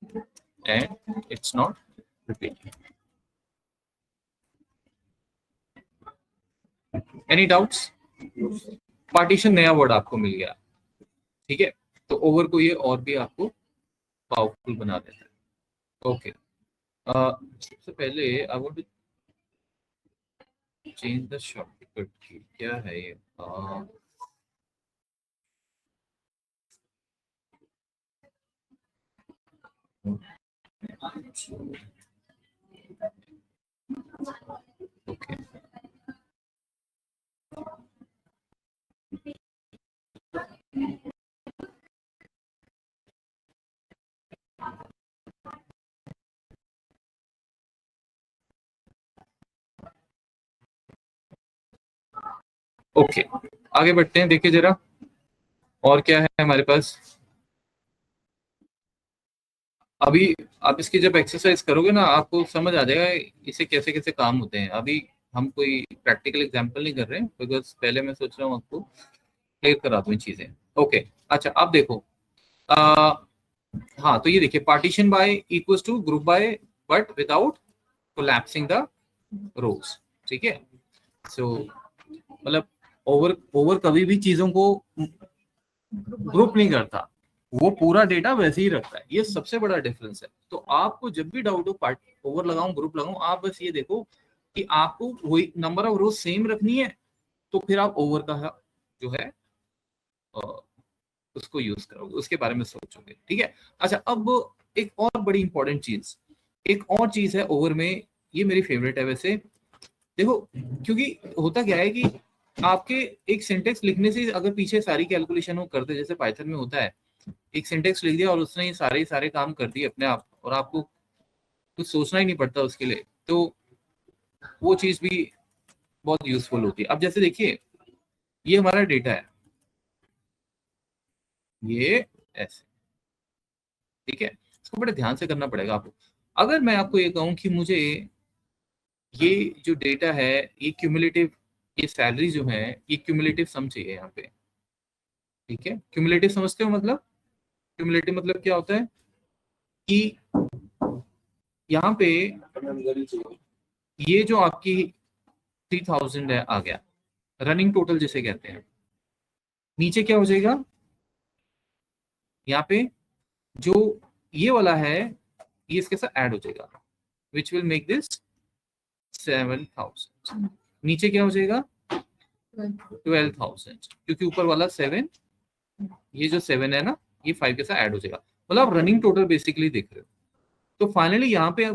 name and it's not repeating. Any doubts? Partition नया वर्ड आपको मिल गया। ठीक है, तो ओवर को ये और भी आपको पावरफुल बना देता है। ओके, सबसे पहले I want to change the shortcut की। क्या है ये? ओके, ओके, आगे बढ़ते हैं। देखिए जरा और क्या है हमारे पास। अभी आप इसकी जब एक्सरसाइज करोगे ना, आपको समझ आ जाएगा इसे कैसे कैसे काम होते हैं। अभी हम कोई प्रैक्टिकल एग्जांपल नहीं कर रहे हैं, बिकॉज पहले मैं सोच रहा हूँ आपको क्लियर करा दूं चीजें। ओके, अच्छा अब देखो, हाँ तो ये देखिए, partition by equals to group by but without collapsing the rows. ठीक है, सो मतलब ओवर कभी भी चीजों को ग्रुप नहीं करता, वो पूरा डेटा वैसे ही रखता है। ये सबसे बड़ा डिफरेंस है। तो आपको जब भी डाउट हो पार्ट ओवर लगाऊं ग्रुप लगाऊं, आप बस ये देखो कि आपको वही नंबर ऑफ रोज सेम रखनी है, तो फिर आप ओवर का जो है उसको यूज करोगे, उसके बारे में सोचोगे। ठीक है, अच्छा अब एक और बड़ी इंपॉर्टेंट चीज, एक और चीज है ओवर में, ये मेरी फेवरेट है वैसे। देखो, क्योंकि होता क्या है कि आपके एक सिंटेक्स लिखने से अगर पीछे सारी कैलकुलेशन वो करते, जैसे पाइथन में होता है, एक सिंटेक्स लिख दिया और उसने ये सारे काम कर दिए अपने आप, और आपको कुछ सोचना ही नहीं पड़ता उसके लिए, तो वो चीज भी बहुत यूजफुल होती है। अब जैसे देखिए, ये हमारा डेटा है, ये ऐसे, ठीक है, इसको बड़े ध्यान से करना पड़ेगा आपको। अगर मैं आपको ये कहूं कि मुझे ये जो डेटा है, ये क्यूमुलेटिव, ये सैलरी जो है, ये क्यूमुलेटिव सम चाहिए यहाँ पे। ठीक है, क्यूमुलेटिव समझते हो? मतलब क्यूमुलेटिव मतलब क्या होता है कि यहाँ पे ये जो आपकी 3000 है आ गया, रनिंग टोटल जिसे कहते हैं, नीचे क्या हो जाएगा, यहाँ पे जो ये वाला है ये इसके साथ ऐड हो जाएगा, विच विल मेक दिस 7000। नीचे क्या हो जाएगा, 12,000, क्योंकि ऊपर वाला 7, ये जो 7 है ना, ये 5 के साथ ऐड हो जाएगा। मतलब आप रनिंग टोटल बेसिकली देख रहे हो। तो फाइनली यहाँ पे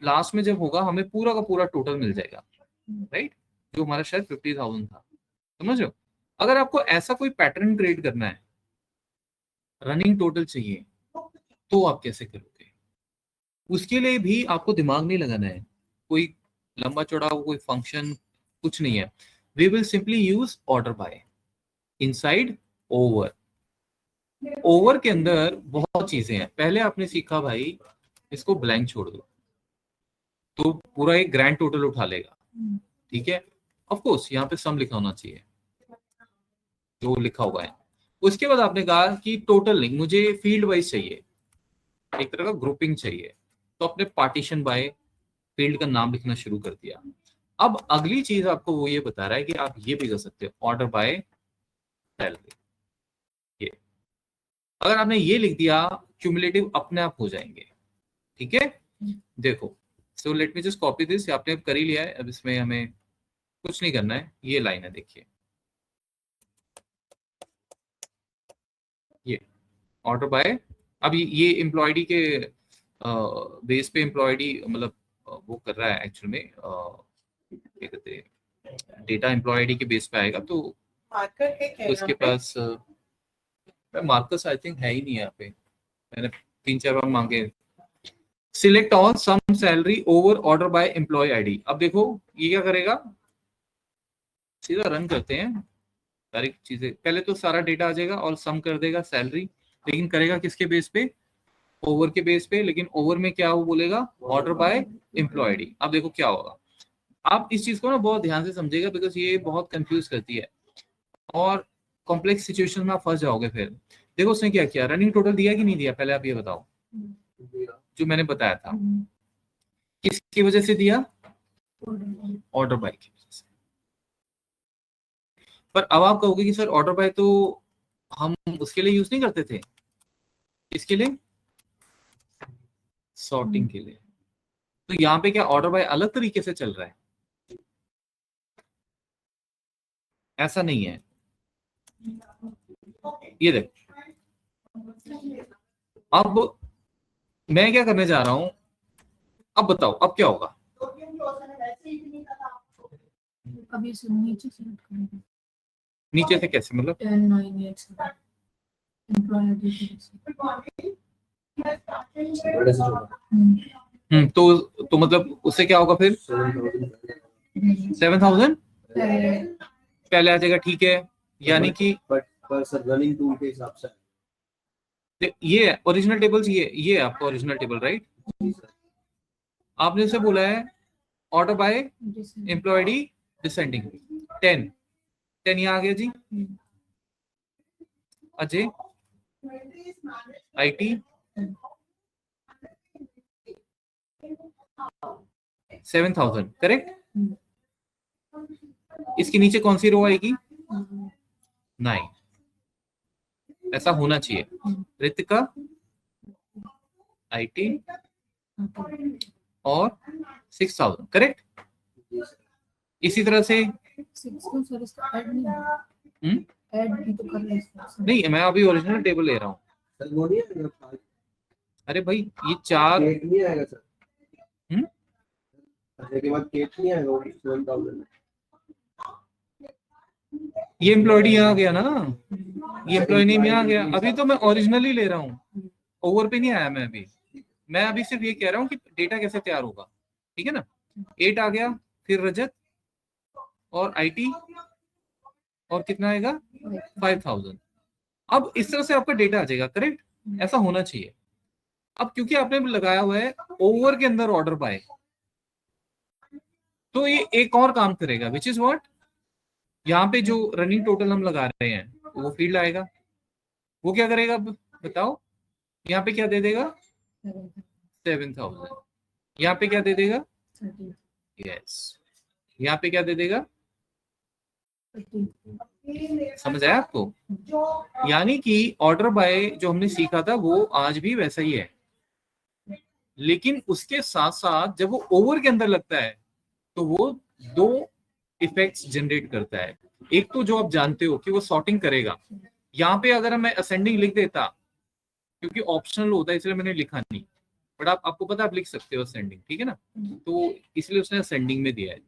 लास्ट में जब होगा, हमें पूरा का पूरा टोटल मिल जाएगा, राइट, जो हमारा शायद 50,000 था। समझ रहे हो? अगर आपको ऐसा कोई पैटर्न क्रिएट करना है, रनिंग टोटल चाहिए, तो आप कैसे करोगे? उसके लिए भी आपको दिमाग नहीं लगाना है, कोई लंबा चौड़ा कोई फंक्शन कुछ नहीं है। We will simply use order by inside over. Over के अंदर बहुत चीजें हैं। पहले आपने सीखा भाई इसको ब्लैंक छोड़ दो तो पूरा एक ग्रैंड टोटल उठा लेगा, ठीक है। ऑफ कोर्स यहाँ पे सम लिखा होना चाहिए जो लिखा हुआ है। उसके बाद आपने कहा कि टोटल नहीं, मुझे फील्ड वाइज चाहिए, एक तरह का ग्रुपिंग चाहिए, तो आपने पार्टीशन बाय फील्ड का नाम लिखना शुरू कर दिया। अब अगली चीज आपको वो ये बता रहा है कि आप ये भी कर सकते हो, ऑर्डर बाय सैलरी। ये अगर आपने ये लिख दिया क्यूमुलेटिव अपने आप हो जाएंगे, ठीक है। देखो, so let me just copy this, आपने अब कर ही लिया है, अब इसमें हमें कुछ नहीं करना है। ये लाइन है, देखिए ये ऑर्डर बाय, अब ये एम्प्लॉयडी के बेस पे एम्प्लॉयडी मतलब वो कर रहा है एक्चुअल में, क्या कहते हैं, डेटा एम्प्लॉयडी के बेस पे आएगा। तो मार्कर है क्या उसके पास मार्कर्स आई थिंक है ही नहीं यहाँ पे, मैंने 3-4 बार मांगे। Select all sum salary over order by employ ID. अब देखो ये क्या करेगा, सीधा रन करते हैं सारी चीजें। पहले तो सारा डेटा आ जाएगा और सम कर देगा सैलरी, लेकिन करेगा किसके बेस पे, ओवर के बेस पे। लेकिन ओवर में क्या वो बोलेगा, ऑर्डर बाय एम्प्लॉय आईडी। अब देखो क्या होगा, आप इस चीज को ना बहुत ध्यान से समझेगा, बिकॉज ये बहुत कंफ्यूज करती है और कॉम्प्लेक्स सिचुएशन में आप फंस जाओगे फिर। देखो उसने क्या किया, रनिंग टोटल दिया कि नहीं दिया, पहले आप ये बताओ, जो मैंने बताया था किसकी वजह से दिया, ऑर्डर बाय की वजह से। पर अब आप कहोगे कि सर ऑर्डर बाय तो हम उसके लिए यूज नहीं करते थे, इसके लिए सॉर्टिंग के लिए। तो यहाँ पे क्या ऑर्डर बाय अलग तरीके से चल रहा है, ऐसा नहीं है। ये देखो, अब मैं क्या करने जा रहा हूं, अब बताओ अब क्या होगा। अभी से नीचे सेलेक्ट करेंगे, नीचे से कैसे, मतलब 10 9 8 7 एम्प्लॉयर डिटेल्स। बड़े से छोटा तो मतलब उससे क्या होगा फिर, 7,000 पहले आ जाएगा, ठीक है। यानी कि पर सर रनिंग टूल के हिसाब से ये ओरिजिनल टेबल्स, ये आपका ओरिजिनल टेबल राइट। आपने उसे बोला है ऑर्डर बाय एम्प्लॉयडी डिसेंडिंग 10 यहाँ आ गया जी। Ajay IT 7,000 correct. इसके नीचे कौन सी रो आएगी, 9, ऐसा होना चाहिए। रितिका आईटी और 6,000 करेक्ट। इसी तरह से 6 सर इसका ऐड नहीं, ऐड भी तो कर रहे हैं। नहीं, मैं अभी ओरिजिनल टेबल ले रहा हूँ। सर वो नहीं आएगा, अरे भाई ये 4 केट नहीं आएगा सर। हम्म? के बाद केट नहीं आएगा, वो 7,000 ये एम्प्लॉयडी यहाँ आ गया ना, ये एम्प्लॉय नेम यहाँ आ गया। अभी तो मैं ओरिजिनल ही ले रहा हूँ, ओवर पे नहीं आया मैं अभी। मैं अभी सिर्फ ये कह रहा हूँ कि डेटा कैसे तैयार होगा, ठीक है ना। 8 आ गया, फिर रजत और आईटी और कितना आएगा 5,000। अब इस तरह से आपका डेटा आ जाएगा करेक्ट, ऐसा होना चाहिए। अब क्योंकि आपने लगाया हुआ है ओवर के अंदर ऑर्डर बाय, तो ये एक और काम करेगा, विच इज व्हाट, यहाँ पे जो रनिंग टोटल हम लगा रहे हैं वो फील्ड आएगा, वो क्या करेगा अब बताओ, यहाँ पे क्या दे देगा 7,000, यहाँ पे क्या दे देगा, यस यहाँ पे क्या दे देगा, समझ आया आपको। यानी कि ऑर्डर बाय जो हमने सीखा था वो आज भी वैसा ही है, लेकिन उसके साथ साथ जब वो ओवर के अंदर लगता है तो वो 2 इफेक्ट्स जनरेट करता है। एक तो जो आप जानते हो कि वो सॉर्टिंग करेगा। यहाँ पे अगर मैं असेंडिंग लिख देता, क्योंकि ऑप्शनल होता है इसलिए मैंने लिखा नहीं, बट आपको पता आप लिख सकते हो असेंडिंग, ठीक है ना। तो इसलिए उसने असेंडिंग में दिया है,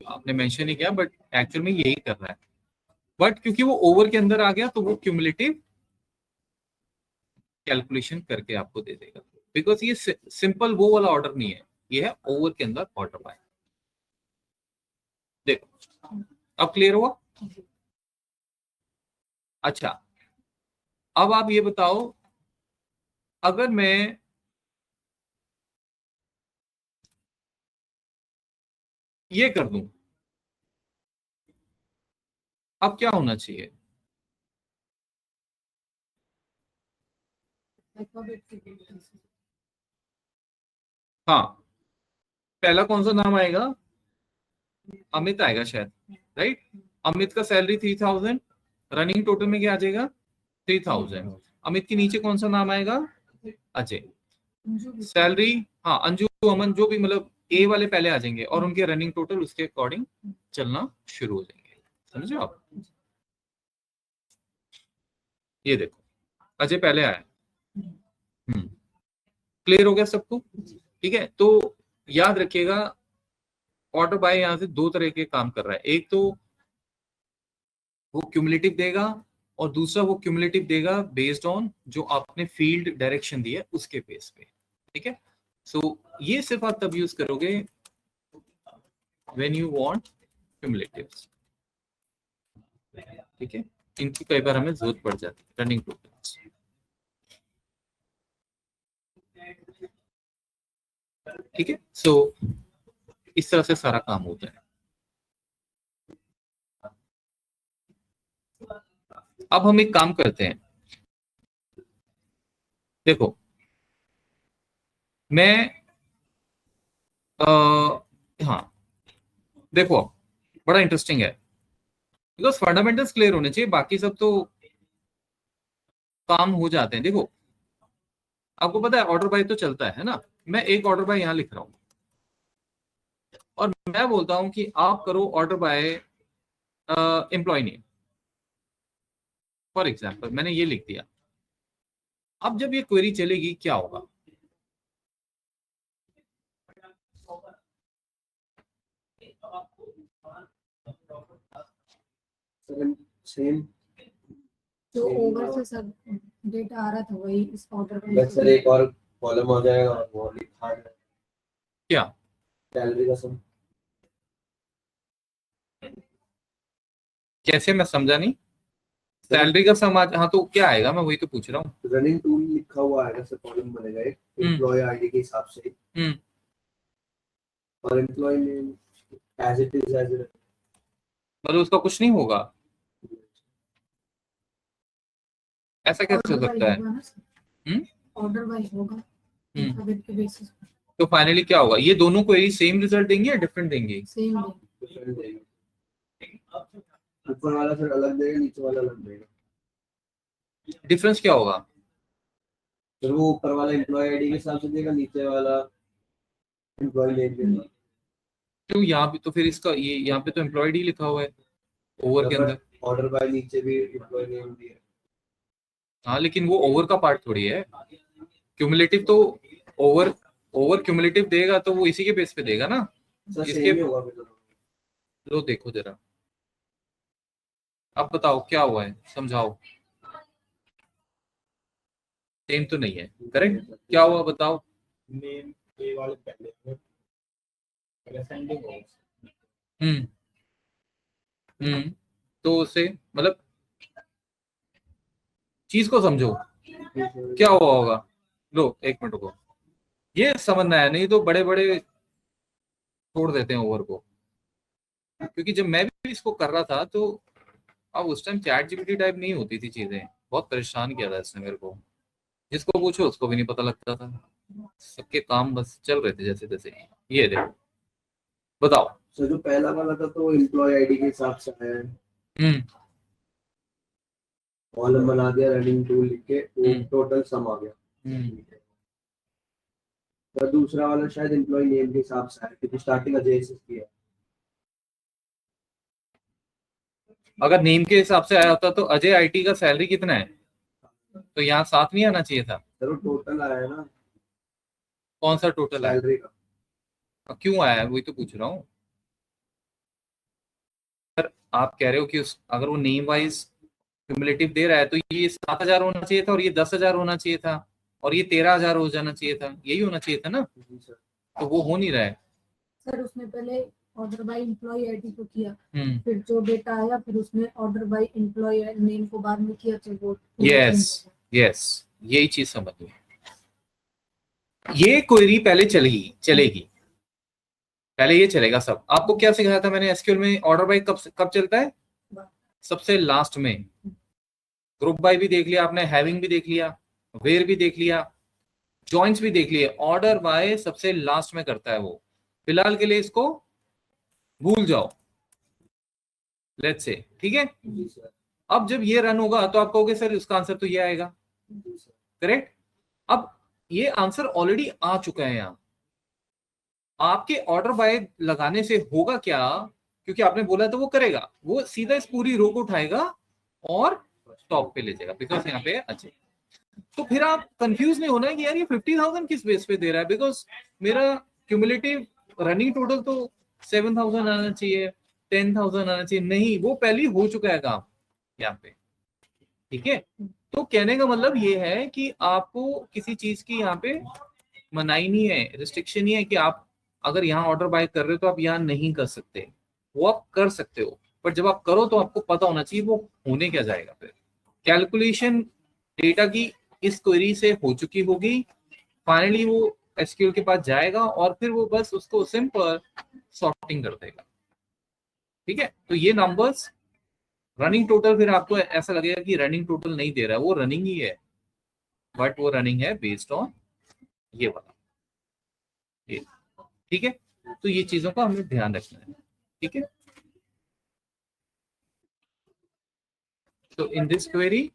आपने मेंशन नहीं किया बट एक्चुअल में यही कर रहा है। बट क्योंकि वो ओवर के अंदर आ गया तो वो क्यूमुलेटिव कैलकुलेशन करके आपको दे देगा, बिकॉज ये सिंपल वो वाला ऑर्डर नहीं है, ये है ओवर के अंदर ऑर्डर बाय। देखो अब क्लियर हुआ। अच्छा अब आप ये बताओ, अगर मैं ये कर दूं, अब क्या होना चाहिए? अल्फाबेट के बेसिस पे। हाँ, पहला कौन सा नाम आएगा? अमित आएगा शायद, राइट? अमित का सैलरी 3000, रनिंग टोटल में क्या आ जाएगा? 3000। अमित के नीचे कौन सा नाम आएगा? अजय। अंजू भी- सैलरी, हाँ, अंजू, अमन, जो भी, मतलब ए वाले पहले आ जाएंगे और उनके रनिंग टोटल उसके अकॉर्डिंग चलना शुरू हो जाएंगे। समझे आप? ये देखो, अजय पहले आया। क्लियर हो गया सबको? ठीक है, तो याद रखिएगा, ऑर्डर बाय यहां से दो तरह के काम कर रहा है। एक तो वो क्यूमुलेटिव देगा और दूसरा वो क्यूमुलेटिव देगा बेस्ड ऑन जो आपने फील्ड डायरेक्शन दिया है उसके बेस पे। ठीक है, सो ये सिर्फ आप तब यूज करोगे व्हेन यू वांट क्यूमुलेटिव्स। ठीक है, इनकी कई बार हमें जरूरत पड़ जाती है, रनिंग टोटल्स। ठीक है, सो इस तरह से सारा काम होता है। अब हम एक काम करते हैं, देखो मैं हाँ देखो, बड़ा इंटरेस्टिंग है, बिकॉज फंडामेंटल्स क्लियर होने चाहिए, बाकी सब तो काम हो जाते हैं। देखो, आपको पता है ऑर्डर बाय तो चलता है ना, मैं एक ऑर्डर बाय यहां लिख रहा हूं और मैं बोलता हूं कि आप करो order by employ name, for example मैंने ये लिख दिया। अब जब ये क्वेरी चलेगी क्या होगा? सेम जो ओवर से सब डेटा आ रहा था वही इस ऑर्डर में बस सर एक और कॉलम आ जाएगा और वो लिखा है क्या? सैलरी का सम। कैसे? मैं समझा नहीं। सैलरी का सम हाँ, तो क्या आएगा? मैं वही तो पूछ रहा हूँ। रनिंग टूल लिखा हुआ आएगा सर, कॉलम बनेगा एक एम्प्लॉय आईडी के हिसाब से और employ name as it is as मतलब उसका कुछ नहीं होगा? ऐसा कैसे हो सकता है? ऑर्डर वाइज होगा अल्फाबेट के बेसिस पे। तो फाइनली क्या होगा? ये दोनों क्वेरी सेम रिजल्ट देंगे या डिफरेंट देंगे? सेम ऊपर वाला सर अलग देगा, नीचे वाला अलग देगा। डिफरेंस क्या होगा? फिर वो ऊपर वाला एम्प्लॉय आईडी के हिसाब से देगा, नीचे वाला एम्प्लॉय नेम देगा। क्यों? यहाँ पे तो फिर इसका ये यहाँ पे तो एम्प्लॉयड ही लिखा हुआ है ओवर के अंदर। ऑर्डर बाय नीचे भी एम्प्लॉय नेम दिया है। हाँ, लेकिन वो ओवर का पार्ट थोड़ी है। क्यूमुलेटिव तो ओवर क्यूमुलेटिव देगा तो वो इसी के बेस पे देगा ना। सर इसके सेम ही होगा फिर दोनों। लो देखो जरा, अब बताओ क्या हुआ है, समझाओ। सेम तो नहीं है, करेक्ट? क्या हुआ बताओ? नेम ए वाले पहले असेंडिंग होगा। तो उससे मतलब चीज को समझो, क्या हुआ होगा। लो एक मिनट को, ये समझना है, नहीं तो बड़े बड़े छोड़ देते हैं ओवर को। क्योंकि जब मैं भी इसको कर रहा था तो अब उस टाइम चैट जीपीटी टाइप नहीं होती थी चीजें, बहुत परेशान किया था इसने मेरे को। जिसको पूछो उसको भी नहीं पता लगता था, सबके काम बस चल रहे थे जैसे तैसे। ये देखो, बताओ। सर जो पहला वाला था तो एम्प्लॉय आईडी के हिसाब से आया है, कॉलम बना दिया, रनिंग टूल लिख के वो टोटल सम आ गया। और दूसरा वाला शायद एम्प्लॉय नेम के हिसाब से आया क्योंकि स्टार्टिंग अजय से किया। अगर नेम के हिसाब से आया होता तो अजय आईटी का सैलरी कितना है, तो यहाँ साथ नहीं आना चाहिए था। सर वो टोटल आया है ना, कौन सा टोटल है? सैलरी का। क्यों आया है वही तो पूछ रहा हूँ सर। आप कह रहे हो कि अगर वो नेम वाइज क्यूमुलेटिव दे रहा है तो ये 7000 होना चाहिए था और ये 10,000 होना चाहिए था और ये 13,000 हो जाना चाहिए था, यही होना चाहिए था ना। जी सर। तो वो हो नहीं रहा है। सर उसने पहले ऑर्डर बाय एम्प्लॉय आईडी को किया, हम्म, फिर जो डेटा आया फिर उसने ऑर्डर बाय एम्प्लॉय नेम को बाद में किया, तो वो यस यस, यही चीज समझिए। ये क्वेरी पहले चलेगी, पहले ये चलेगा सब। आपको क्या सिखाया था मैंने एसक्यूएल में? ऑर्डर बाय कब चलता है? सबसे लास्ट में। ग्रुप बाय भी देख लिया आपने, हैविंग भी देख लिया, वेयर भी देख लिया, जॉइंट्स भी देख लिए। ऑर्डर बाय सबसे लास्ट में करता है वो। फिलहाल के लिए इसको भूल जाओ, लेट्स से, ठीक है। जी सर। अब जब ये रन होगा तो आप कहोगे सर इसका आंसर तो ये आएगा, जी सर। करेक्ट। अब ये आंसर ऑलरेडी आ चुका है यहाँ। आपके ऑर्डर बाय लगाने से होगा क्या, क्योंकि आपने बोला तो वो करेगा, वो सीधा इस पूरी रो को उठाएगा और टॉप पे ले जाएगा, बिकॉज यहाँ पे अच्छे। तो फिर आप कंफ्यूज नहीं होना कि यार ये 50,000 किस बेस पे दे रहा है, बिकॉज मेरा क्यूमुलेटिव रनिंग टोटल तो 7,000 आना चाहिए, 10,000 आना चाहिए। नहीं, वो पहले ही हो चुका है काम यहाँ पे, ठीक है। तो कहने का मतलब ये है कि आपको किसी चीज की यहाँ पे मनाही नहीं है, रिस्ट्रिक्शन नहीं है कि आप अगर यहाँ ऑर्डर बाय कर रहे हो तो आप यहाँ नहीं कर सकते, वो आप कर सकते हो। पर जब आप करो तो आपको पता होना चाहिए वो होने क्या जाएगा। फिर कैलकुलेशन डेटा की इस क्वेरी से हो चुकी होगी, फाइनली वो एसक्यूएल के पास जाएगा और फिर वो बस उसको सिंपल सॉर्टिंग कर देगा, ठीक है। तो ये नंबर्स रनिंग टोटल, फिर आपको ऐसा लगेगा कि रनिंग टोटल नहीं दे रहा है, वो रनिंग ही है, बट वो रनिंग है बेस्ड ऑन ये वाला, ये, ठीक है। तो ये चीजों का हमें ध्यान रखना है, ठीक है। तो in this query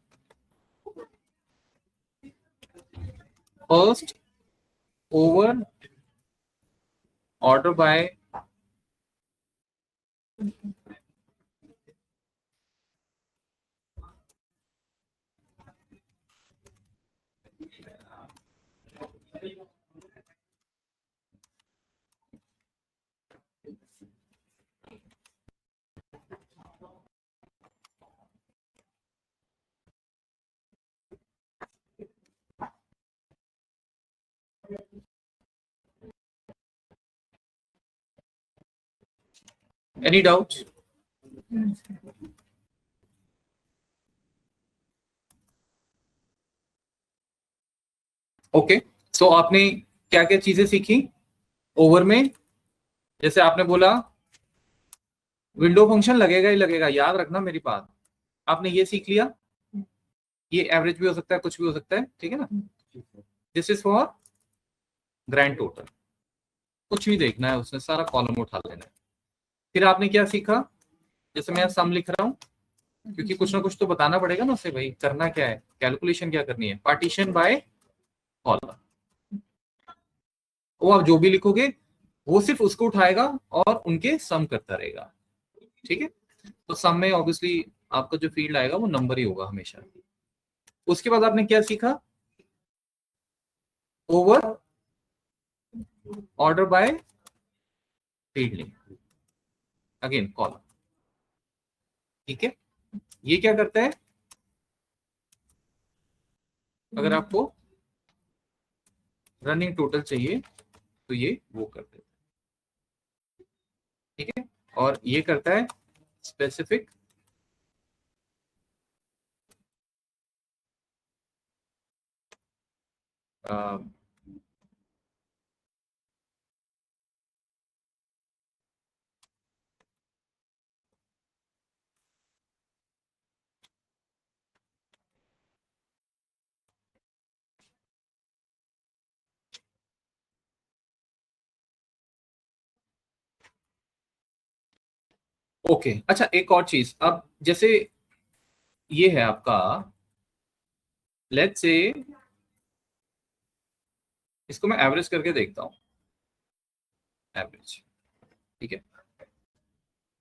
first over order by any doubt? Okay, so आपने क्या क्या चीजें सीखी ओवर में? जैसे आपने बोला विंडो फंक्शन लगेगा ही लगेगा, याद रखना मेरी बात। आपने ये सीख लिया, ये एवरेज भी हो सकता है, कुछ भी हो सकता है, ठीक है ना। This is for grand total, कुछ भी देखना है उसने, सारा कॉलम उठा लेना है। फिर आपने क्या सीखा, जैसे मैं सम लिख रहा हूँ, क्योंकि कुछ ना कुछ तो बताना पड़ेगा ना उसे, भाई करना क्या है, कैलकुलेशन क्या करनी है। पार्टीशन बाय कॉलम, वो आप जो भी लिखोगे वो सिर्फ उसको उठाएगा और उनके सम करता रहेगा, ठीक है। तो सम में ऑब्वियसली आपका जो फील्ड आएगा वो नंबर ही होगा हमेशा। उसके बाद आपने क्या सीखा, over order by field name, again column, ठीक है। ये क्या करता है, अगर आपको रनिंग टोटल चाहिए तो ये वो कर देता है, ठीक है। और ये करता है स्पेसिफिक ओके। अच्छा, एक और चीज, अब जैसे ये है आपका, लेट्स से इसको मैं एवरेज करके देखता हूं, एवरेज, ठीक है।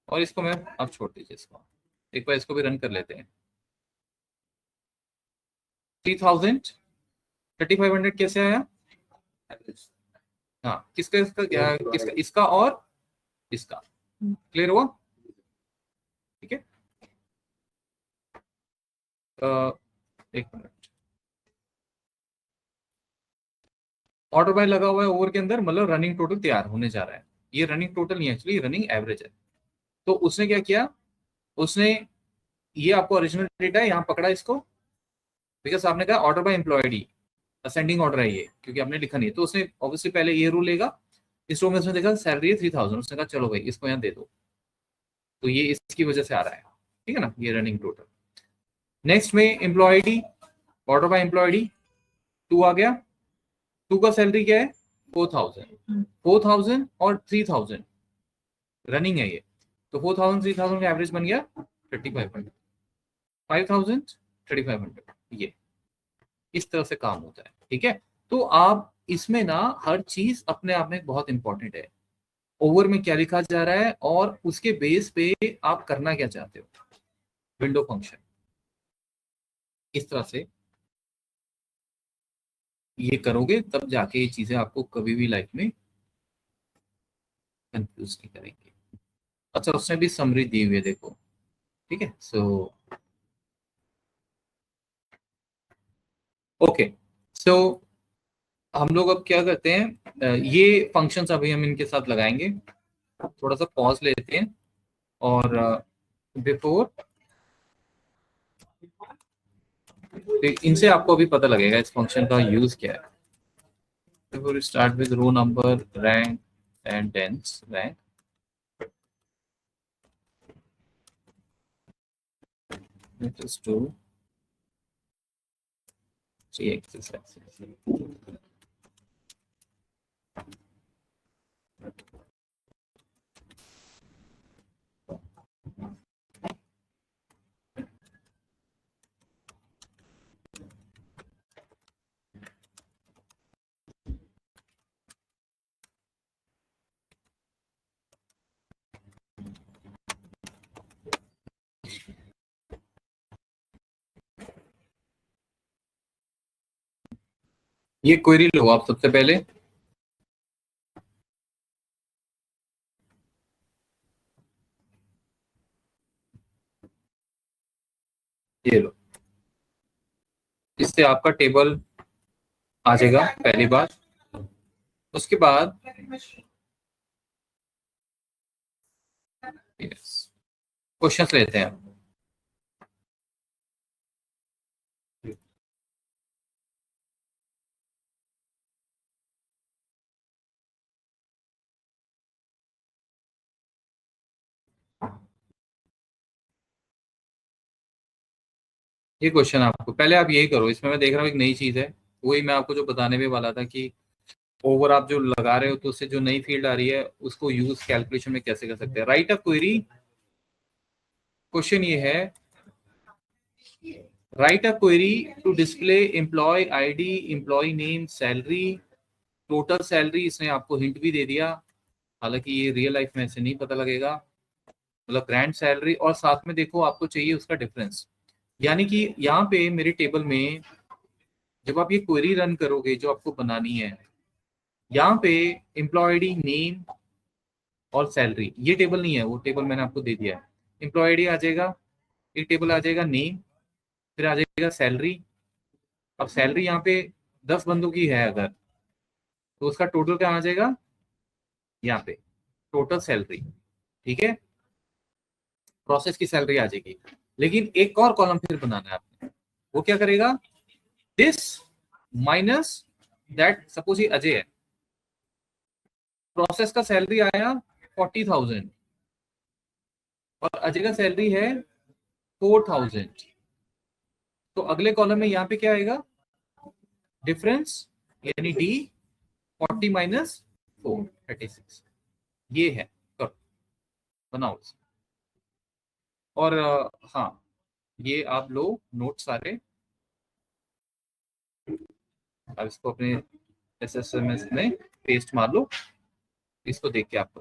और इसको मैं, अब छोड़ दीजिए इसको, एक बार इसको भी रन कर लेते हैं। 3000 3500 कैसे आया? हाँ, किसका इसका किसका, इसका और इसका, क्लियर हुआ, ठीक है। एक मिनट, ऑर्डर बाय लगा हुआ है ओवर के अंदर, मतलब रनिंग टोटल तैयार होने जा रहा है, ये रनिंग टोटल नहीं, एक्चुअली रनिंग एवरेज है। तो उसने क्या किया, उसने ये आपको ओरिजिनल डेटा है, यहाँ पकड़ा इसको, बिकॉज आपने कहा ऑर्डर बाय एम्प्लॉयडी, असेंडिंग ऑर्डर है ये, क्योंकि आपने लिखा नहीं है। तो उसने ऑब्वियसली पहले ये रूल लेगा, इस रो में उसने देखा सैलरी है 3000, उसने कहा चलो भाई इसको यहाँ दे दो, तो ये इसकी वजह से आ रहा है, ठीक है ना, ये रनिंग टोटल। नेक्स्ट में एम्प्लॉयडी, ऑर्डर बाय एम्प्लॉयडी 2 आ गया, 2 का सैलरी क्या है 4000, 4000 और 3000 रनिंग है ये, तो 4000 3000 का एवरेज बन गया 3500, 5000 3500, ये इस तरह से काम होता है, ठीक है। तो आप इसमें ना हर चीज अपने आप में बहुत इंपॉर्टेंट है, ओवर में क्या लिखा जा रहा है और उसके बेस पे आप करना क्या चाहते हो, विंडो फंक्शन इस तरह से ये करोगे तब जाके ये चीजें आपको कभी भी लाइफ में कंफ्यूज नहीं करेंगे। अच्छा, उसने भी समरी दी हुई है देखो, ठीक है। सो ओके, सो हम लोग अब क्या करते हैं, ये फंक्शंस अभी हम इनके साथ लगाएंगे, थोड़ा सा पॉज लेते हैं और बिफोर इनसे आपको अभी पता लगेगा इस फंक्शन का यूज क्या है। Before start with row number rank and dense rank, let us do 3 exercises. ये क्वेरी लो आप सबसे पहले, ये लो, इससे आपका टेबल आ जाएगा पहली बार। उसके बाद क्वेश्चंस लेते हैं। ये क्वेश्चन आपको पहले आप यही करो, इसमें मैं देख रहा हूँ एक नई चीज है, वही मैं आपको जो बताने भी वाला था कि ओवर आप जो लगा रहे हो तो उससे जो नई फील्ड आ रही है उसको यूज कैलकुलेशन में कैसे कर सकते हैं। राइट अ क्वेरी, क्वेश्चन ये है, write a query to display employ ID, employ name, salary, total salary, इसने आपको हिंट भी दे दिया, हालांकि ये रियल लाइफ में ऐसे नहीं पता लगेगा, मतलब ग्रैंड सैलरी, और साथ में देखो आपको चाहिए उसका डिफरेंस, यानी कि यहाँ पे मेरे टेबल में जब आप ये क्वेरी रन करोगे जो आपको बनानी है, यहाँ पे एम्प्लॉय आईडी, नेम और सैलरी, ये टेबल नहीं है, वो टेबल मैंने आपको दे दिया है। एम्प्लॉय आईडी आ जाएगा, एक टेबल आ जाएगा नेम, फिर आ जाएगा सैलरी। अब सैलरी यहाँ पे 10 बंदों की है अगर, तो उसका टोटल क्या आ जाएगा, यहाँ पे टोटल सैलरी, ठीक है, प्रोसेस की सैलरी आ जाएगी। लेकिन एक और कॉलम फिर बनाना है आपने, वो क्या करेगा, दिस माइनस दैट, सपोज ये अजय है, प्रोसेस का सैलरी आया 40,000 और अजय का सैलरी है 4,000, तो अगले कॉलम में यहाँ पे क्या आएगा, डिफरेंस, यानी डी 40 माइनस 4 36, ये है, करो बनाओ इसे। और हाँ, ये आप लो नोट सारे, अब इसको अपने एसएसएमएस में पेस्ट मार लो, इसको देख के आप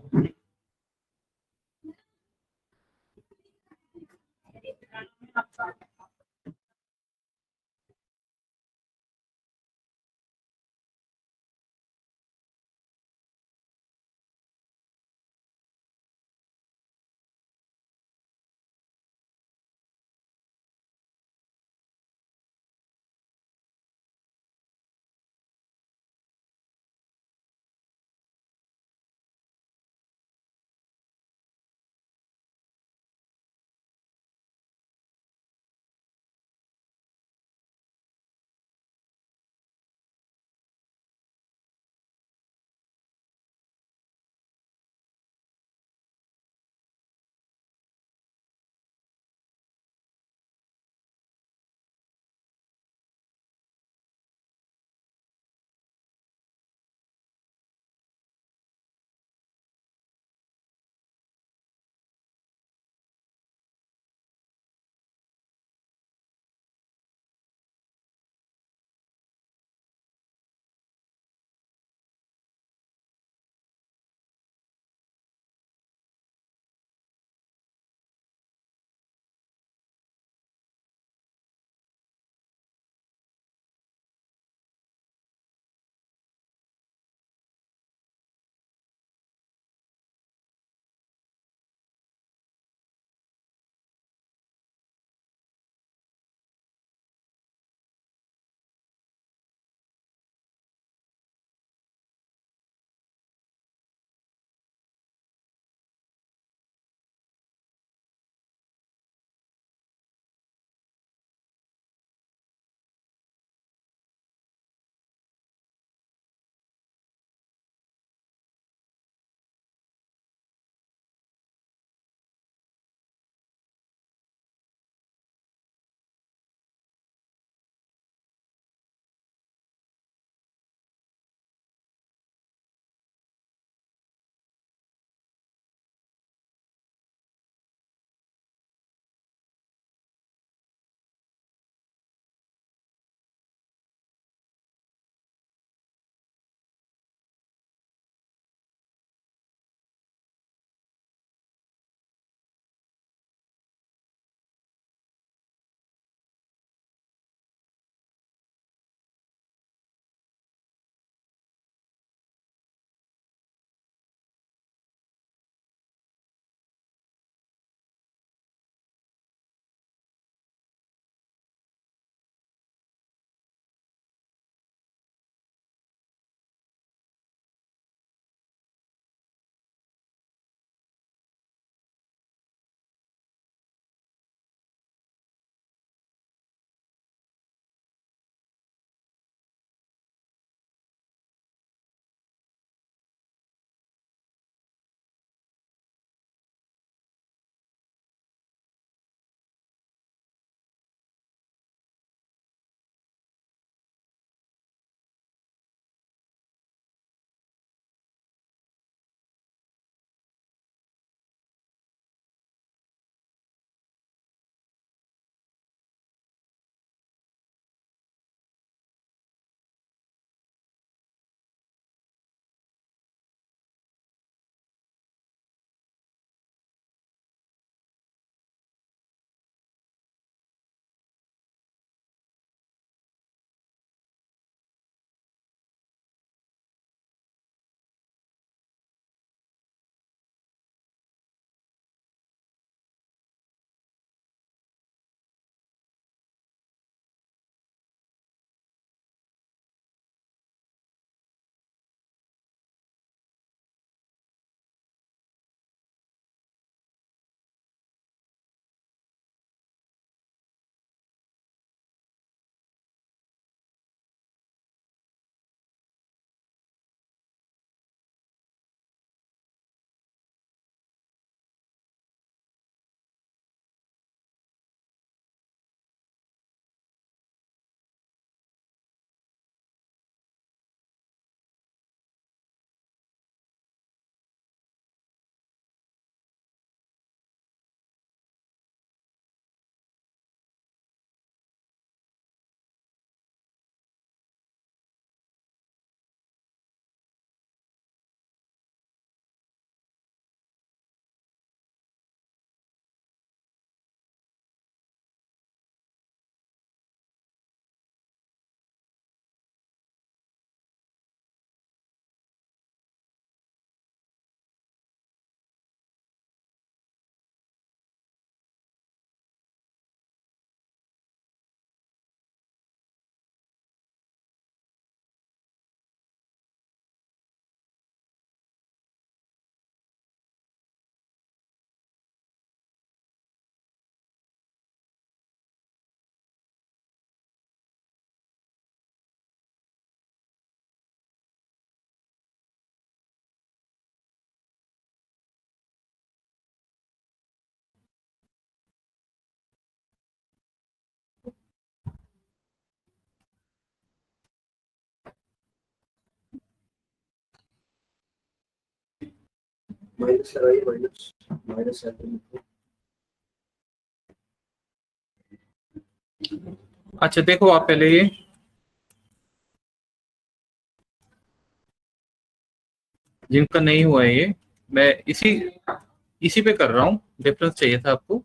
माइनस लगाइए, माइनस माइनस सैलरी। अच्छा देखो आप पहले ये जिनका नहीं हुआ है ये मैं इसी पे कर रहा हूँ, डिफरेंस चाहिए था आपको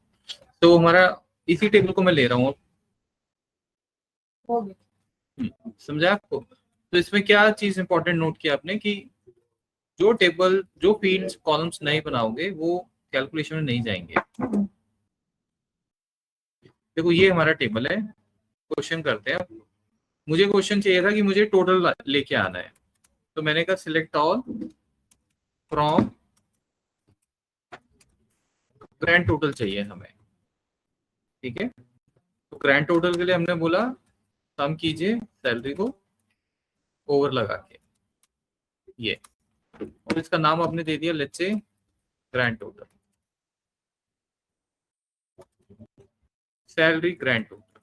तो हमारा इसी टेबल को मैं ले रहा हूँ। हो गया। समझा आपको? तो इसमें क्या चीज इंपॉर्टेंट नोट किया आपने कि जो टेबल जो फील्ड्स कॉलम्स नहीं बनाओगे वो कैलकुलेशन में नहीं जाएंगे। देखो ये हमारा टेबल है, क्वेश्चन करते हैं। मुझे क्वेश्चन चाहिए था कि मुझे टोटल लेके आना है, तो मैंने कहा select all from grand total चाहिए हमें, ठीक है। तो ग्रैंड टोटल के लिए हमने बोला सम कीजिए सैलरी को ओवर लगा के ये, और इसका नाम आपने दे दिया let's say grand total, salary grand total.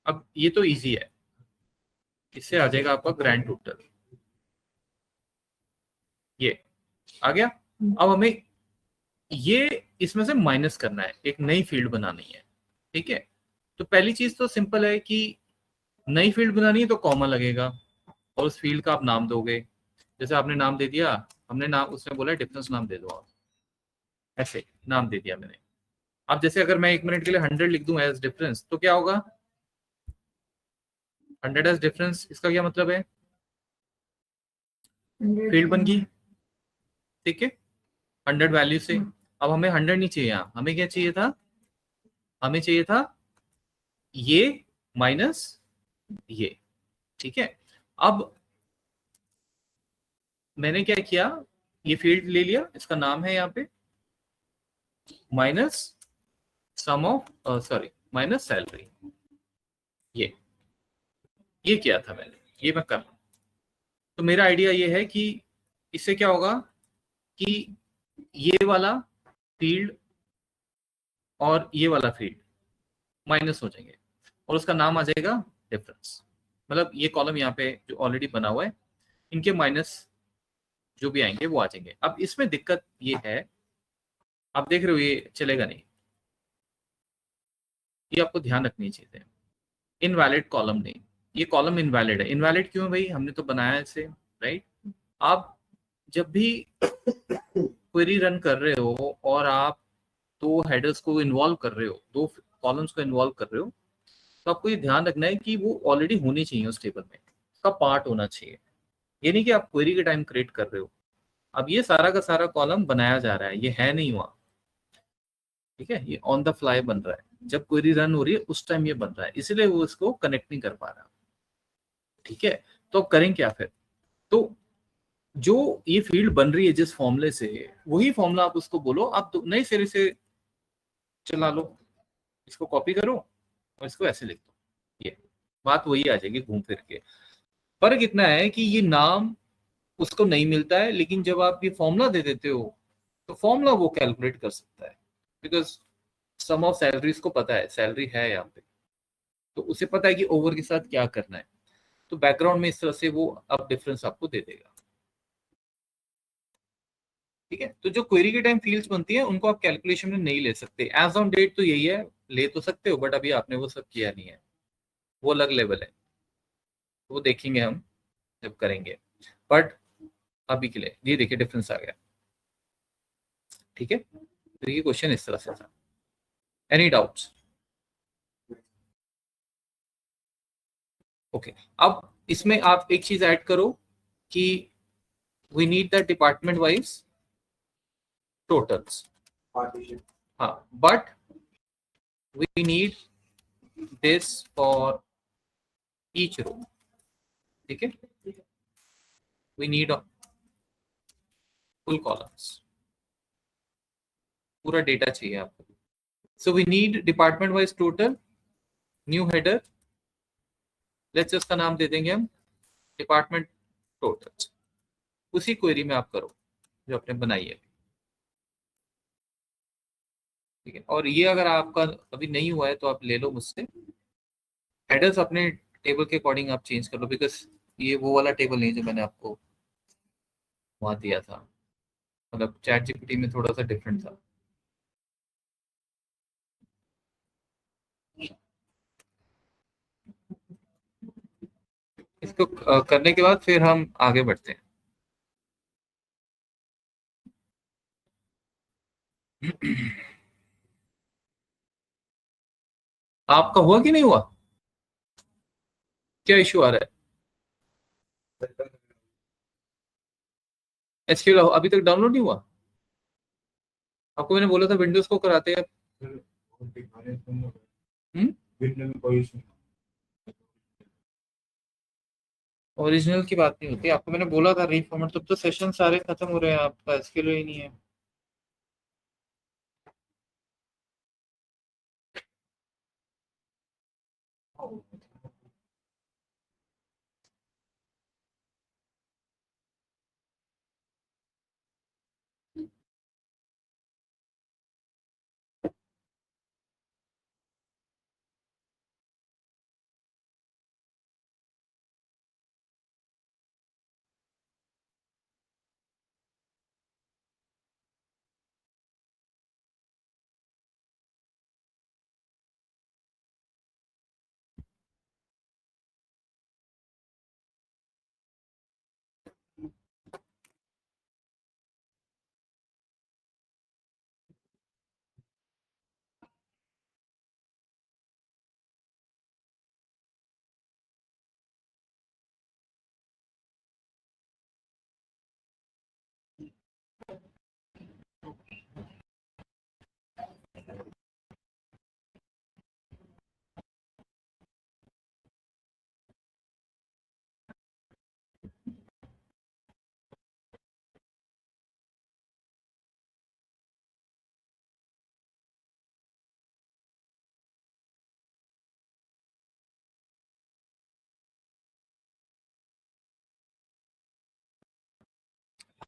अब ये तो इजी है, इससे आ जाएगा आपका ग्रैंड टोटल, ये आ गया। अब हमें ये इसमें से माइनस करना है, एक नई फील्ड बनानी है, ठीक है। तो पहली चीज तो सिंपल है कि नई फील्ड बनानी है तो कॉमा लगेगा और उस फील्ड का आप नाम दोगे। जैसे आपने नाम दे दिया, हमने नाम उसमें बोला डिफरेंस नाम दे दो आप, ऐसे नाम दे दिया मैंने। अब जैसे अगर मैं 1 मिनट के लिए 100 लिख दूं एज डिफरेंस तो क्या होगा, 100 एज डिफरेंस, इसका क्या मतलब है, फील्ड बन गई, ठीक है, 100 वैल्यू से। अब हमें 100 नहीं चाहिए, यहाँ हमें क्या चाहिए था, हमें चाहिए था ये माइनस ये, ठीक है। अब मैंने क्या किया, ये फील्ड ले लिया, इसका नाम है यहाँ पे minus sum of sorry minus salary, ये किया था मैंने, ये मैं कर रहा हूं। तो मेरा आइडिया ये है कि इससे क्या होगा कि ये वाला फील्ड और ये वाला फील्ड माइनस हो जाएंगे और उसका नाम आ जाएगा डिफरेंस। मतलब ये कॉलम यहाँ पे जो ऑलरेडी बना हुआ है इनके माइनस जो भी आएंगे वो आ जाएंगे। अब इसमें दिक्कत ये है, आप देख रहे हो ये चलेगा नहीं, ये आपको ध्यान रखनी चाहिए, इनवैलिड कॉलम नहीं, ये कॉलम इनवैलिड है। इनवैलिड क्यों है भाई, हमने तो बनाया इसे, राइट। आप जब भी क्वेरी रन कर रहे हो और आप दो हेडर्स को इन्वॉल्व कर रहे हो, दो कॉलम्स को इन्वॉल्व कर रहे हो, तो आपको ये ध्यान रखना है कि वो ऑलरेडी होनी चाहिए उस टेबल में, उसका पार्ट होना चाहिए। ये नहीं कि आप क्वेरी के टाइम क्रिएट कर रहे हो। अब ये सारा का सारा कॉलम बनाया जा रहा है, ये है नहीं वहां, ठीक है, ये ऑन द फ्लाई बन रहा है, जब क्वेरी रन हो रही है उस टाइम ये बन रहा है, इसलिए वो इसको कनेक्ट नहीं कर पा रहा, ठीक है। तो अब करें क्या फिर, तो जो ये फील्ड बन रही है जिस फॉर्मूले से, वही फॉर्मूला आप उसको बोलो, आप नए सिरे से चला लो, इसको कॉपी करो और इसको ऐसे लिख दो, ये बात वही आ जाएगी घूम फिर के। फर्क इतना है कि ये नाम उसको नहीं मिलता है, लेकिन जब आप ये फॉर्मूला दे देते हो तो फॉर्मूला वो कैलकुलेट कर सकता है, बिकॉज सम ऑफ सैलरीज को पता है सैलरी है यहाँ पे, तो उसे पता है कि ओवर के साथ क्या करना है, तो बैकग्राउंड में इस तरह से वो अब डिफरेंस आपको दे देगा, ठीक है। तो जो क्वेरी के टाइम फील्ड्स बनती है उनको आप कैलकुलेशन में नहीं ले सकते, एज ऑन डेट तो यही है, ले तो सकते हो बट अभी आपने वो सब किया नहीं है, वो अलग लेवल है, वो देखेंगे हम जब करेंगे, बट अभी के लिए ये देखिए डिफरेंस आ गया, ठीक है। तो ये क्वेश्चन इस तरह से था। Any doubts? ओके, अब इसमें आप एक चीज ऐड करो कि we need the department wise totals, partition, हाँ, but we need this for each row, ठीक है, वी नीड फुल कॉलम्स, पूरा डेटा चाहिए आपको। So we need department wise total, new header, let's उसका नाम दे देंगे हम डिपार्टमेंट टोटल्स, उसी क्वेरी में आप करो जो आपने बनाई है, ठीक है। और ये अगर आपका अभी नहीं हुआ है तो आप ले लो मुझसे, हेडर्स अपने टेबल के अकॉर्डिंग आप चेंज कर लो, बिकॉज ये वो वाला टेबल नहीं जो मैंने आपको वहां दिया था, मतलब चैट जीपीटी में थोड़ा सा डिफरेंट था। इसको करने के बाद फिर हम आगे बढ़ते हैं। आपका हुआ कि नहीं हुआ? क्या इशू आ रहा है? एसक्यूएल अभी तक डाउनलोड नहीं हुआ? आपको मैंने बोला था विंडोज को कराते हैं। ओरिजिनल की बात नहीं होती, आपको मैंने बोला था रीफॉर्मेट, तब तो सेशन सारे खत्म हो रहे हैं, आपका एसक्यूएल ही नहीं है।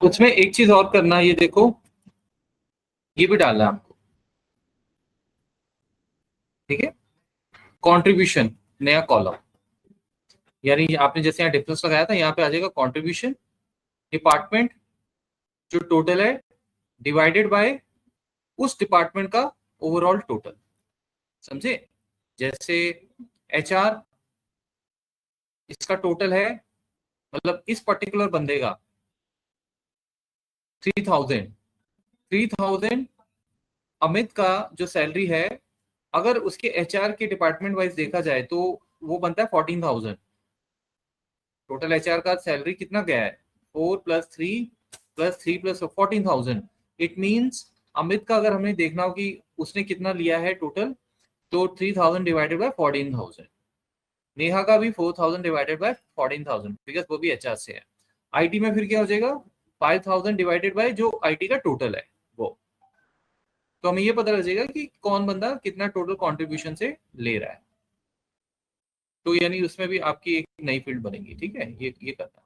उसमें एक चीज और करना, ये देखो, ये भी डालना है आपको, ठीक है? कंट्रीब्यूशन, नया कॉलम, यानी आपने जैसे यहाँ डिफरेंस लगाया था, यहाँ पे आ जाएगा कंट्रीब्यूशन डिपार्टमेंट, जो टोटल है डिवाइडेड बाय उस डिपार्टमेंट का ओवरऑल टोटल। समझे? जैसे एचआर, इसका टोटल है, मतलब इस पर्टिकुलर बंदे का 3000, 3000 अमित का जो सैलरी है, अगर उसके एचआर के डिपार्टमेंट वाइज देखा जाए तो वो बनता है 14,000। टोटल एचआर का सैलरी कितना गया है? 4 + 3 + 3 + 14,000। इट मींस अमित का अगर हमें देखना हो कि उसने कितना लिया है टोटल, तो 3000 डिवाइडेड बाय 14,000। नेहा का भी 4000 डिवाइडेड बाय 14,000, बिकॉज वो भी एचआर से है। आईटी में फिर क्या हो जाएगा? 5000 डिवाइडेड बाय जो आईटी का टोटल है वो। तो हमें ये पता लग जाएगा कि कौन बंदा कितना टोटल कंट्रीब्यूशन से ले रहा है। तो यानी उसमें भी आपकी एक नई फील्ड बनेगी, ठीक है? ये करना।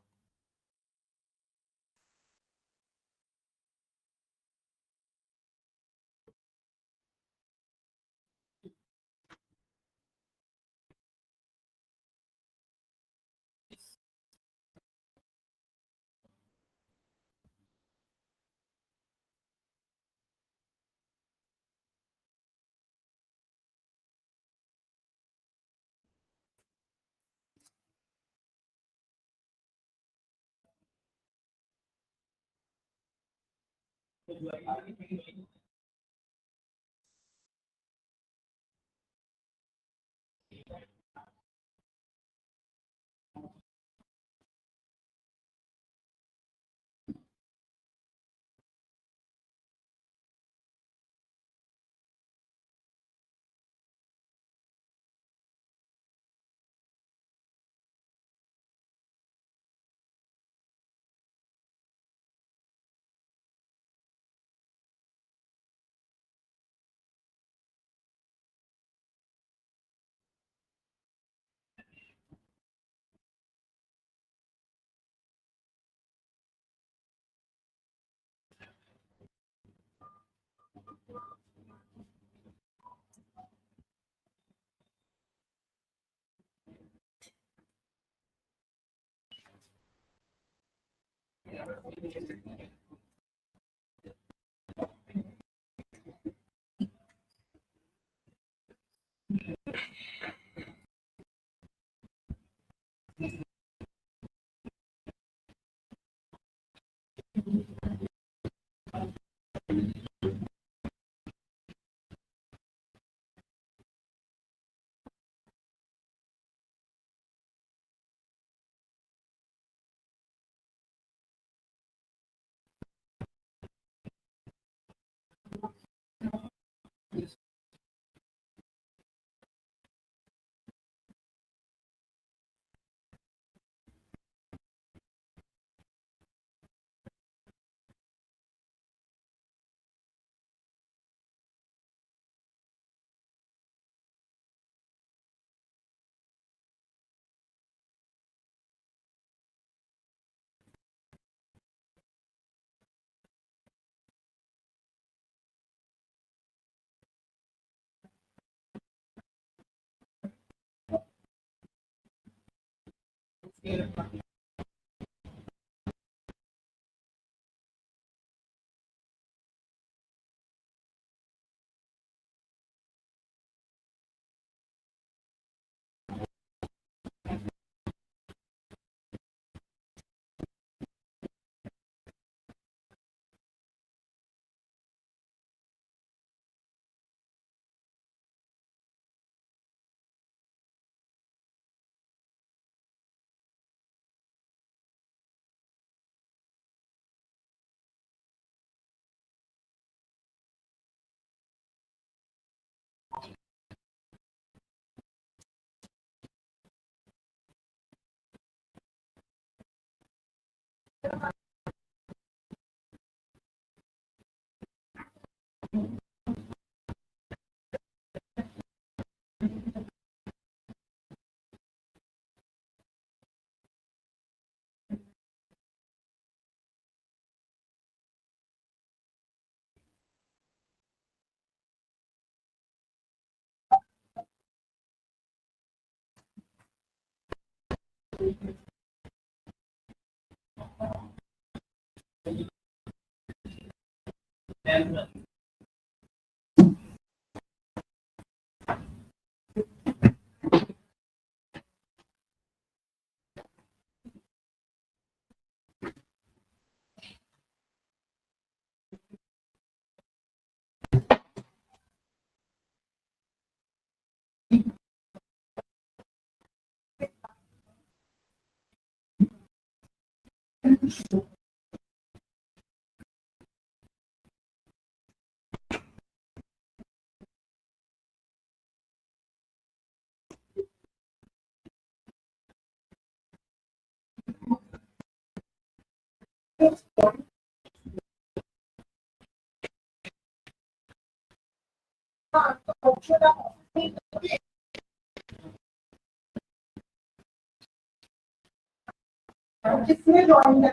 किसने ड्राइंग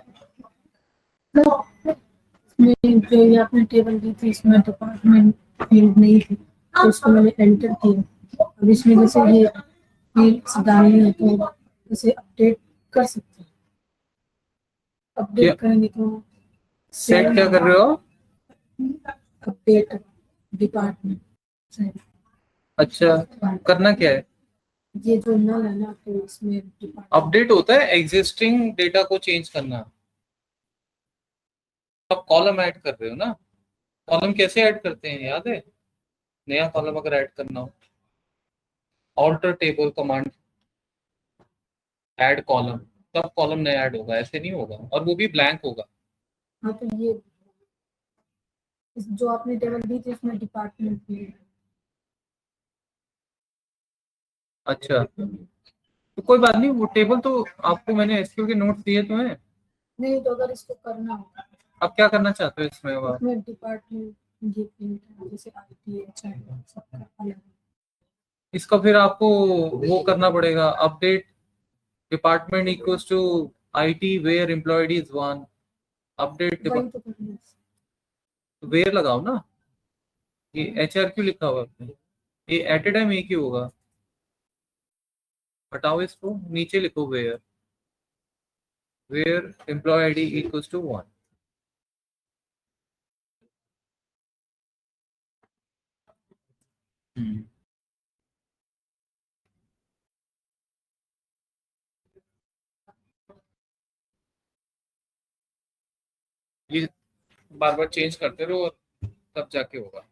में जो ये आपने टेबल दी थी इसमें डिपार्टमेंट फील्ड नहीं थी तो उसको मैंने एंटर किया। अब इसमें जैसे ये फील्ड्स डालनी है तो इसे अपडेट कर सकते हैं। क्या? अपडेट करेंगे तो सेट क्या कर रहे हो? Update department. अच्छा, करना क्या है? ये जो नल है ना तो इसमें डिपार्टमेंट अपडेट होता है एग्जिस्टिंग डेटा को चेंज करना। आप कॉलम ऐड कर रहे हो ना? कॉलम कैसे ऐड करते हैं याद है? नया कॉलम अगर ऐड करना हो, alter table command, add column, तब कॉलम नया ऐड होगा, ऐसे नहीं होगा, और वो भी ब्लैंक होगा। हाँ तो ये जो आपने टेबल दी थी इसमें डिपार्टमेंट फील्ड। अच्छा, तो कोई बात नहीं, वो टेबल तो आपको मैंने एसक्यू के नोट्स दिए तो हैं। नहीं तो अगर इसको करना हो आप क्या करना चाहते हो इसमें? अब इसमें डिपार्टमेंट ये फील्ड है जैसे आईटी एचआर सबका अलग। इसका फिर आपको वो करना पड़ेगा, update department equals to IT where employed is one, update वही तो करना है। वेयर लगाओ ना, ये एचआर क्यों लिखा हुआ है आपने? ये एट ए टाइम एक ही होगा, हटाओ इसको, नीचे लिखो where, where employ ID equals to one. ये बार बार चेंज करते रहो और तब जाके होगा।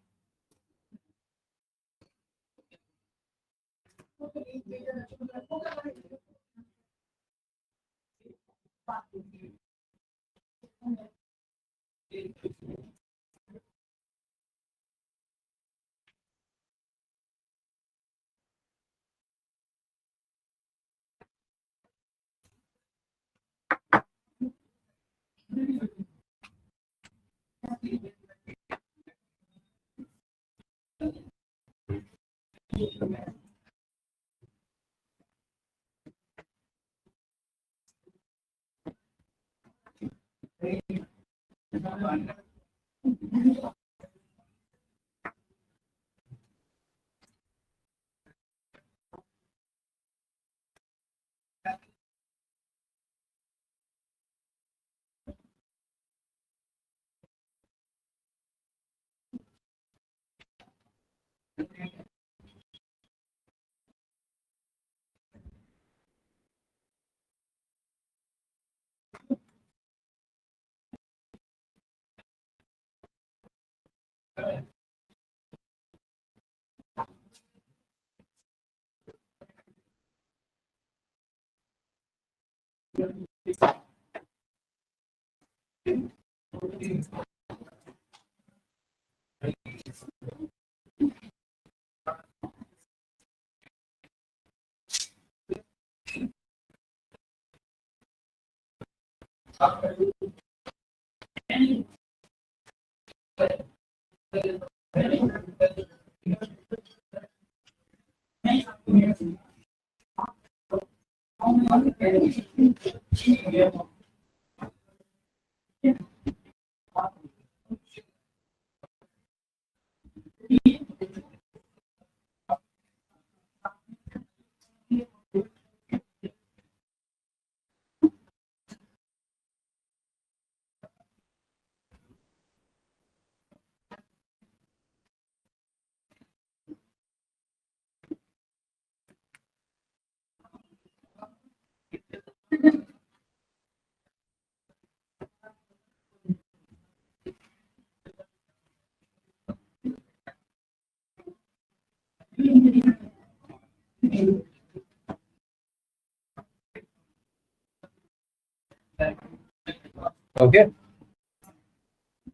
ओके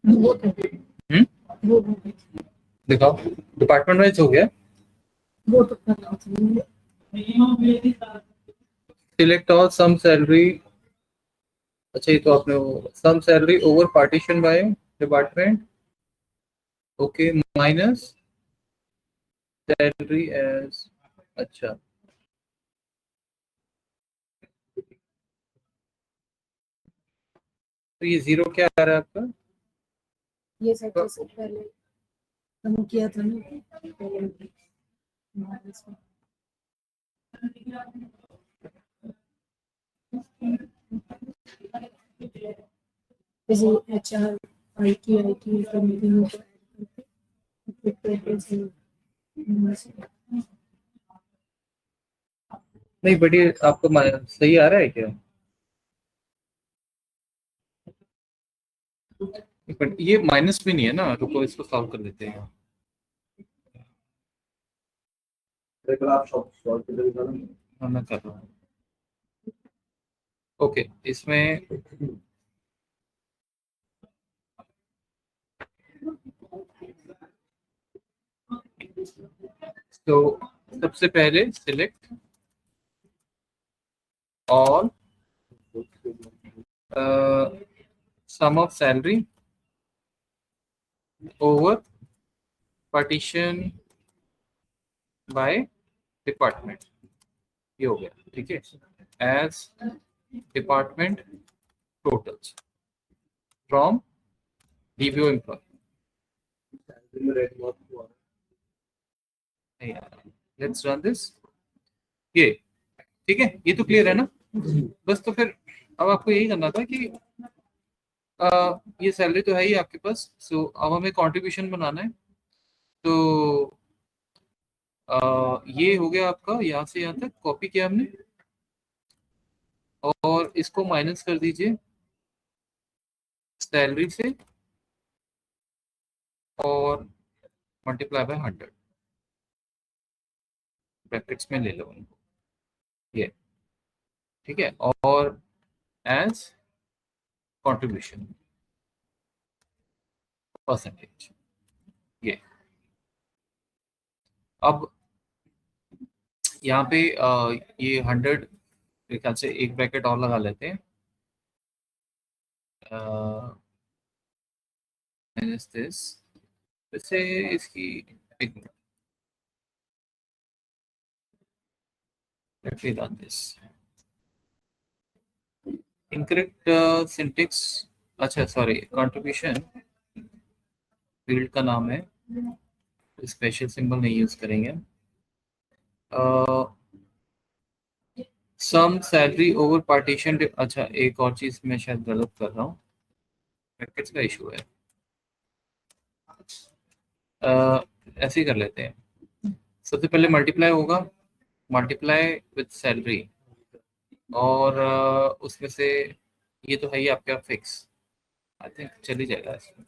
वो तो वो दिखाओ, डिपार्टमेंट वाइज हो गया। वो तो करना चाहिए। सिलेक्ट ऑल सम सैलरी, अच्छा ये तो आपने sum salary over partition by department, okay, minus salary as, अच्छा तो ये जीरो क्या आ रहा है आपका? ये सब जैसे पहले हम किया था ना पहले जैसे HR IT मीटिंग नहीं बढ़िया, आपको सही आ रहा है क्या? बट ये माइनस भी नहीं है ना, रुको इसको सॉल्व कर देते हैं। आप सॉल्व कर देना। हाँ मैं कर रहा हूँ। ओके इसमें तो सबसे पहले select all sum of salary over partition by department, ये हो गया, ठीक है, as department totals from DVO employee। Let's run this, ये ठीक है, ये तो क्लियर है ना? बस तो फिर अब आपको यही करना था कि ये सैलरी तो है ही आपके पास, सो अब हमें कंट्रीब्यूशन बनाना है। तो ये हो गया आपका, यहाँ से यहाँ तक कॉपी किया हमने, और इसको माइनस कर दीजिए सैलरी से और मल्टीप्लाई बाय 100, ब्रैकेट्स में ले लो उनको, ये ठीक है, और एज कंट्रीब्यूशन परसेंटेज, ये अब यहाँ पे ये 100 मेरे ख्याल से एक ब्रैकेट और लगा लेते हैं, माइनस दिस, वैसे इसकी एक minute, let's run this, incorrect syntax, अच्छा सॉरी, कंट्रीब्यूशन फील्ड का नाम है, स्पेशल सिंबल नहीं यूज करेंगे। सम सैलरी ओवर पार्टीशन, अच्छा एक और चीज मैं शायद गलत कर रहा हूँ, ब्रैकेट्स का इशू है, ऐसे ही कर लेते हैं, सबसे पहले मल्टीप्लाई होगा, मल्टीप्लाई विद सैलरी, और उसमें से ये तो है ही आपका फिक्स, आई थिंक चल ही जाएगा इसमें।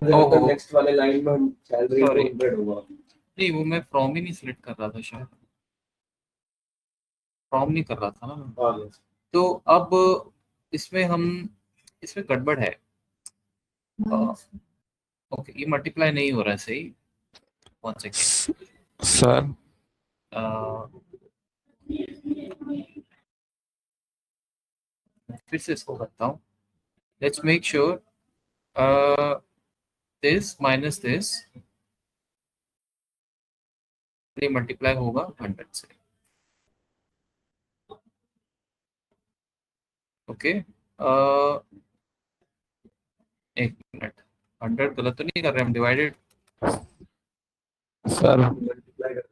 ओहो। नेक्स्ट वाले लाइन में सैलरी Sorry. 200 होगा। नहीं, वो मैं फ्रॉम ही नहीं सिलेक्ट कर रहा था, शायद फ्रॉम नहीं कर रहा था ना मैं। हाँ, तो अब इसमें गड़बड़ है। ओके, ये मल्टीप्लाई नहीं हो रहा है सही। 1 सेकेंड सर फिर से इसको करता हूँ। Let's make sure this minus this, ये मल्टीप्लाई होगा 100 से। ओके, एक मिनट, 100 गलत तो नहीं कर रहे हम? डिवाइडेड, सर मल्टीप्लाई कर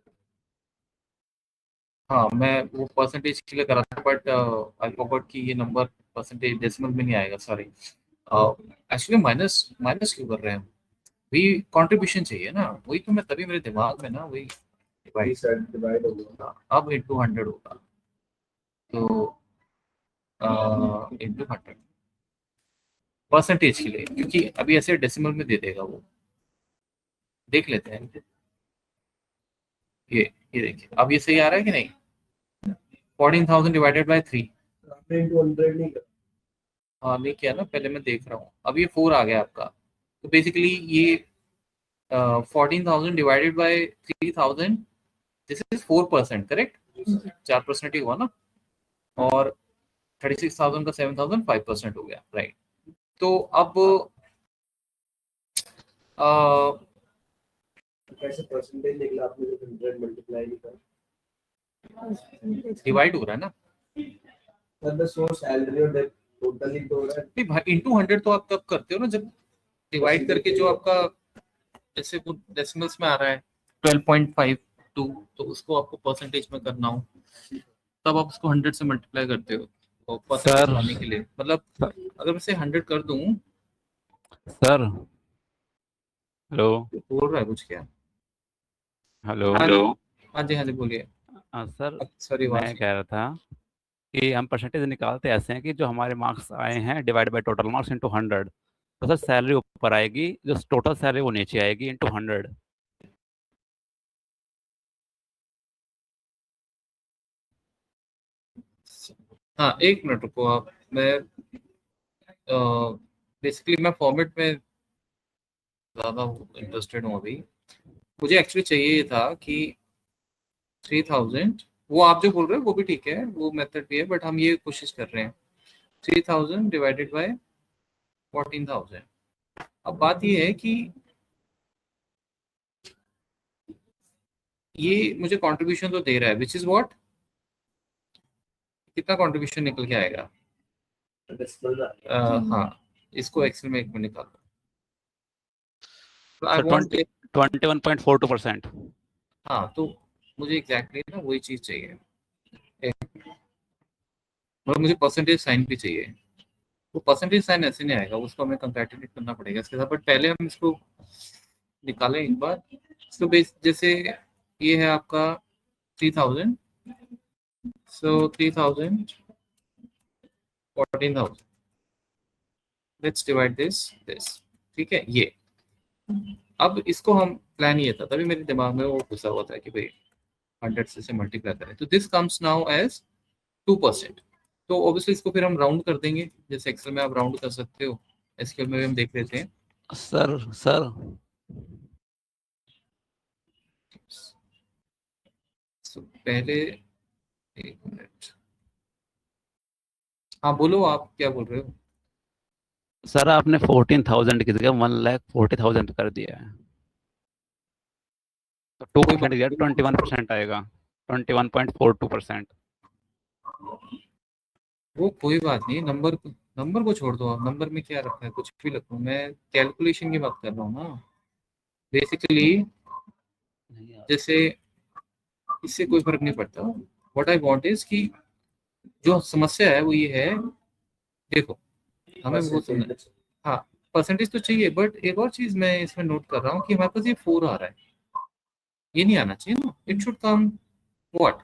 हाँ मैं वो परसेंटेज के लिए कर रहा था, बट आई फॉरगॉट कि ये नंबर परसेंटेज डेसिमल में नहीं आएगा, सॉरी। एक्चुअली माइनस माइनस क्यों कर रहे हैं हम? वही कंट्रीब्यूशन चाहिए ना, वही तो मैं, तभी मेरे दिमाग में ना वही डिवाइड होगा। अब इंटू 100 होगा, तो इंटू 100 परसेंटेज के लिए, क्योंकि अभी ऐसे डेसिमल में दे देगा वो। देख लेते हैं, ये देखिए, अब ये सही आ रहा है कि नहीं? 14,000 डिवाइडेड बाय 3। आपने इनटू 100 नहीं करा। हाँ नहीं किया ना, पहले मैं देख रहा हूँ, अब ये 4 आ गया आपका। तो बेसिकली ये 14,000 divided by 3,000, this is 4%, correct? 4% ही हुआ ना, और 36,000 का 7,000 5% हो गया, राइट? तो अब कैसे परसेंटेज निकला आपने जब 100 मल्टीप्लाई नहीं करा? डिवाइड हो रहा है ना। सर बस वो सैलरी और डेट टोटली तो हो रहा है। नहीं भाई, इंटू 100 तो आप तब करते हो ना जब डिवाइड करके, जो आपका जैसे वो डेसिमल्स में आ रहा है 12.52, तो उसको आपको परसेंटेज में करना हो, तब आप उसको 100 से मल्टीप्लाई करते हो, और परसेंटेज सर। पाने के लिए, मतलब अगर मैं से 100 कर दूं। सर हेलो बोल रहा है कुछ क्या? हेलो हाँ जी, हाँ जी, बोलिए। सर सॉरी, मैं कह रहा था कि हम परसेंटेज निकालते ऐसे हैं कि जो हमारे मार्क्स आए हैं divide by total marks into 100, तो सर सैलरी ऊपर आएगी, जो टोटल सैलरी वो नीचे आएगी इंटू 100। हाँ, एक मिनट रुको आप, मैं बेसिकली मैं फॉर्मेट में ज़्यादा इंटरेस्टेड हूँ अभी। मुझे एक्चुअली चाहिए था कि 3,000, वो आप जो बोल रहे हो वो भी ठीक है, वो मेथड भी है, बट हम ये कोशिश कर रहे हैं 3,000 डिवाइडेड बाय 14,000। अब बात ये है कि ये मुझे कंट्रीब्यूशन तो दे रहा है, विच इज व्हाट, कितना कंट्रीब्यूशन निकल के आएगा? हाँ, इसको एक्सेल में एक मिनट निकाल दो। आई सर वांट 21.42%। हाँ, तो मुझे एग्जैक्टली ना वही चीज चाहिए, और मुझे परसेंटेज साइन भी चाहिए। वो परसेंटेज साइन ऐसे नहीं आएगा, उसको हमें कंपैटिबल करना पड़ेगा इसके साथ, बट पहले हम इसको निकालें एक बार। तो जैसे ये है आपका 3,000, सो 3,000 14,000, लेट्स डिवाइड दिस, ठीक है ये। अब इसको हम, प्लान ये था, तभी मेरे दिमाग में वो घुसा हुआ था कि भाई 100 से मल्टीप्लाई करें, तो दिस कम्स नाउ एज 2%। तो ऑब्वियसली इसको फिर हम राउंड कर देंगे, जैसे एक्सेल में आप राउंड कर सकते हो, एसक्यूएल में भी हम देख लेते हैं। सर So, पहले एक मिनट, हाँ बोलो, आप क्या बोल रहे हो? सर आपने 14,000 की जगह 1,40,000 कर दिया है, तो 2% की जगह 21% आएगा, 21.42%। वो कोई बात नहीं, नंबर को छोड़ दो, आप नंबर में क्या रखा है, कुछ भी रखो, मैं कैलकुलेशन की बात कर रहा हूँ ना। बेसिकली जैसे इससे कोई फर्क नहीं पड़ता, व्हाट आई वांट इज कि जो समस्या है वो ये है, देखो हमें वो सुनना, हाँ परसेंटेज तो चाहिए, बट एक और चीज मैं इसमें नोट कर रहा हूँ कि हमारे पास ये 4 आ रहा है, ये नहीं आना चाहिए ना, it should come what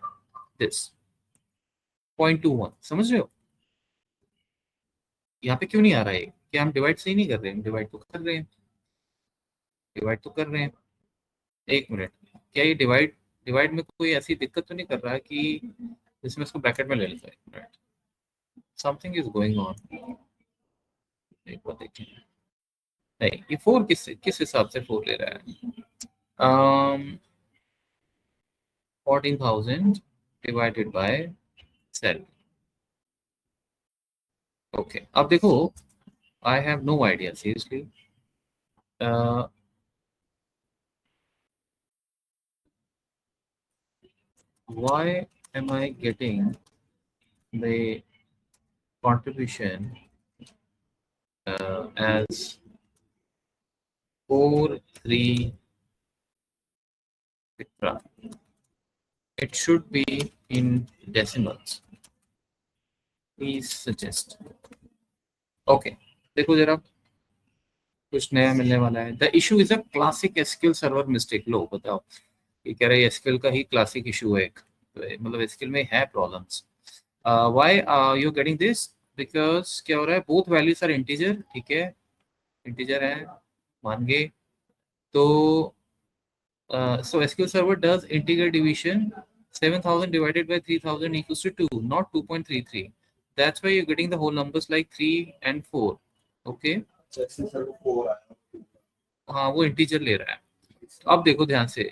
this 0.21, समझ रहे हो? यहाँ पे क्यों नहीं आ रहा है? क्या हम डिवाइड सही नहीं कर रहे हैं? डिवाइड तो कर रहे हैं, डिवाइड तो कर रहे हैं। एक मिनट, क्या ये डिवाइड डिवाइड में कोई ऐसी दिक्कत तो नहीं कर रहा है कि इसमें इसको ब्रैकेट में ले लेता है? एक minute, something is going on, एक बार देखिए। नहीं, ये 4 किस हिसाब से 4 ले रहा है? 14,000 डिवाइडेड बाय 7। ओके, अब देखो, I have no idea seriously. Why am I getting the contribution as 4, 3, etc.? It should be in decimals. Please suggest. Okay, देखो जरा, कुछ नया मिलने वाला है। The issue is a classic SQL server mistake. लो बताओ, ये कह रहे हैं SQL का ही क्लासिक इशू है एक, तो मतलब SQL में है problems. Why are you getting this? Because क्या हो रहा है, both values are integer, ठीक है, इंटीजर है, मान गए। तो so SQL Server does integer division. 7,000 divided by 3,000 equals to 2, not 2.33. That's why you're getting the whole numbers like 3 and 4. Okay? हाँ, वो इंटीजर ले रहा है। अब देखो ध्यान से,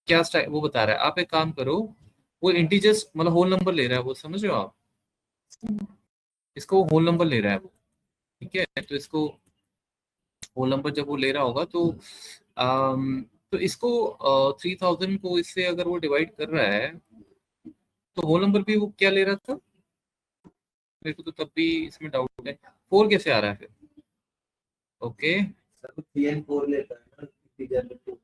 क्या स्टाइल वो बता रहा है, आप एक काम करो, वो इंटीजर्स मतलब होल नंबर ले रहा है वो, समझ रहे हो आप? इसको होल नंबर ले रहा है वो, ठीक है? तो इसको होल नंबर जब वो ले रहा होगा तो तो इसको 3,000 को इससे अगर वो डिवाइड कर रहा है तो होल नंबर भी वो क्या ले रहा था? मेरे को तो तब भी इसमें डाउट है, 4 कैसे आ रहा है फिर? ओके, 3 and 4 लेता है ना, इंटीजर में 2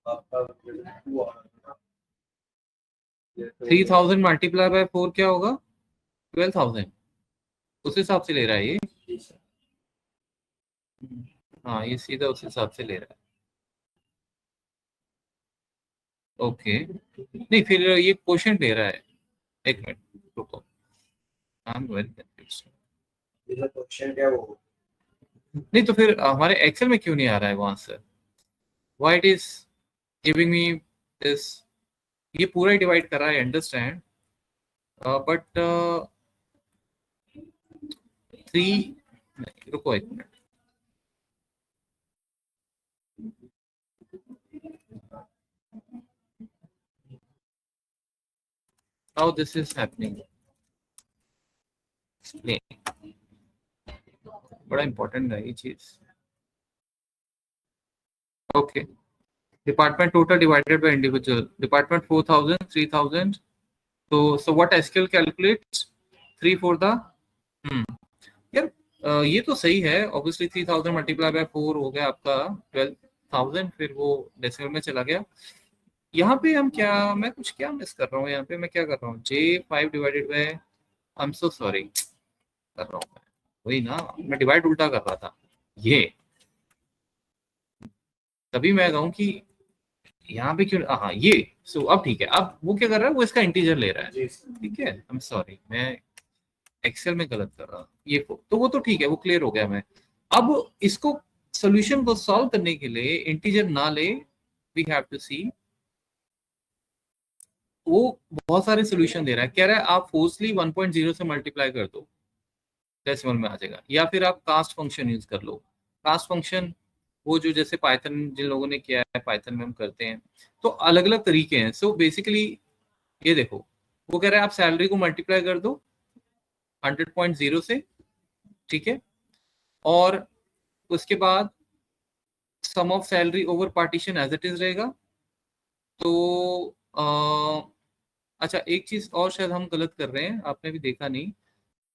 आपका 2 आ रहा है। 3,000 मल्टीप्लाई बाय 4 क्या होगा? 12,000, उस हिसाब से ले रहा है ये। हाँ, ये सीधा उस हिसाब से ले रहा है। ओके, नहीं फिर ये क्वेश्चन ले रहा है, एक मिनट रुको, आई एम वेरी कंफ्यूज्ड। ये क्वेश्चन क्या वो, नहीं तो फिर हमारे एक्सेल में क्यों नहीं आ रहा है वो answer? Why it is giving me this? ये पूरा ही डिवाइड कर रहा है, अंडरस्टैंड, बट 3, रुको एक minute, how this is happening, बड़ा इंपॉर्टेंट है ये चीज। Okay, department total divided by individual, department 4,000, 3,000, तो so what SQL calculates 3 for the यार ये तो सही है ऑब्वियसली, 3,000 मल्टीप्लाई बाय 4 हो गया आपका 12,000, फिर वो डेसिमल में चला गया। यहाँ पे हम क्या, मैं कुछ क्या मिस कर रहा हूँ यहाँ पे, मैं क्या कर रहा हूँ, J5 divided by, I am so sorry कर रहा हूँ, वही ना, मैं डिवाइड उल्टा कर रहा था, ये तभी मैं कहूँ कि यहाँ पे क्यों, हाँ ये, सो अब ठीक है, अब वो क्या कर रहा है, वो इसका इंटीजर ले रहा है, ठीक है, आई एम सॉरी, मैं एक्सेल में गलत कर रहा हूँ, ये तो वो तो ठीक है, वो क्लियर हो गया। मैं अब इसको सॉल्यूशन को सॉल्व करने के लिए इंटीजर ना ले, वी हैव टू सी, वो बहुत सारे सॉल्यूशन दे रहा है, कह रहा है आप फोर्सली 1.0 से मल्टीप्लाई कर दो, डेसिमल में आ जाएगा, या फिर आप कास्ट फंक्शन यूज कर लो। कास्ट फंक्शन वो जो जैसे पाइथन जिन लोगों ने किया है, पाइथन में हम करते हैं, तो अलग अलग तरीके हैं। सो बेसिकली ये देखो, वो कह रहा है आप सैलरी को मल्टीप्लाई कर दो 100.0 से, ठीक है, और उसके बाद sum of salary over partition as it is रहेगा। तो अच्छा एक चीज और शायद हम गलत कर रहे हैं, आपने भी देखा नहीं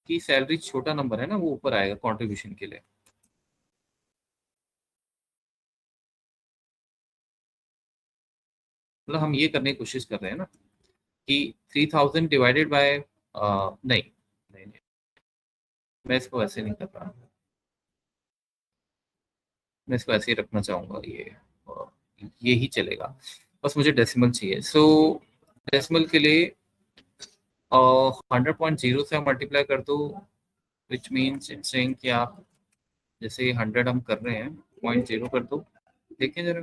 कि सैलरी छोटा नंबर है ना, वो ऊपर आएगा कंट्रीब्यूशन के लिए। मतलब हम ये करने की कोशिश कर रहे हैं ना, कि 3000 डिवाइडेड बाय नहीं नहीं नहीं, मैं इसको ऐसे नहीं कर रहा, मैं इसको ऐसे ही रखना चाहूँगा, ये ही चलेगा, बस मुझे डेसिमल चाहिए। सो डेसिमल के लिए 100.0 से मल्टीप्लाई कर दो, विच मीन्स इट्स सेइंग कि आप जैसे 100 हम कर रहे हैं 0.0 कर दो। देखें जरा,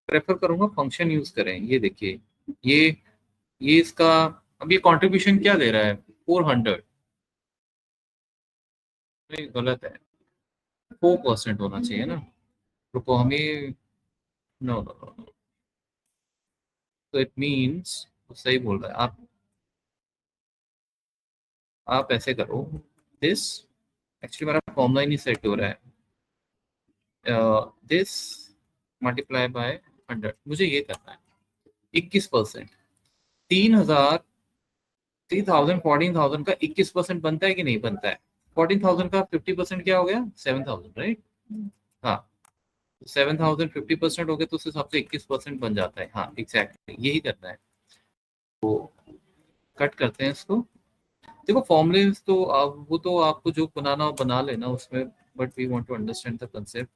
प्रेफर करूंगा फंक्शन यूज करें। ये देखिए, ये इसका अब ये कंट्रीब्यूशन क्या दे रहा है, 400, नहीं गलत है, 4% होना चाहिए ना। रुको, हमें नो नो नो, तो इट मीन्स सही बोल रहा है। आप ऐसे करो, दिस एक्चुअली मेरा फॉर्मूला ही नहीं सेट हो रहा है, दिस मल्टीप्लाई बाय 100, मुझे ये करना है 21%। 3000 14,000 का 21% बनता है कि नहीं बनता है? 14,000 का 50% क्या हो गया, 7,000, राइट? हाँ, 7,000 50% हो गया तो उस हिसाब से 21% बन जाता है। हाँ एग्जैक्टली यही करना है। तो कट करते हैं इसको। देखो फॉर्मूले तो आप वो तो आपको जो बनाना हो बना लेना उसमें, but we want to understand the concept.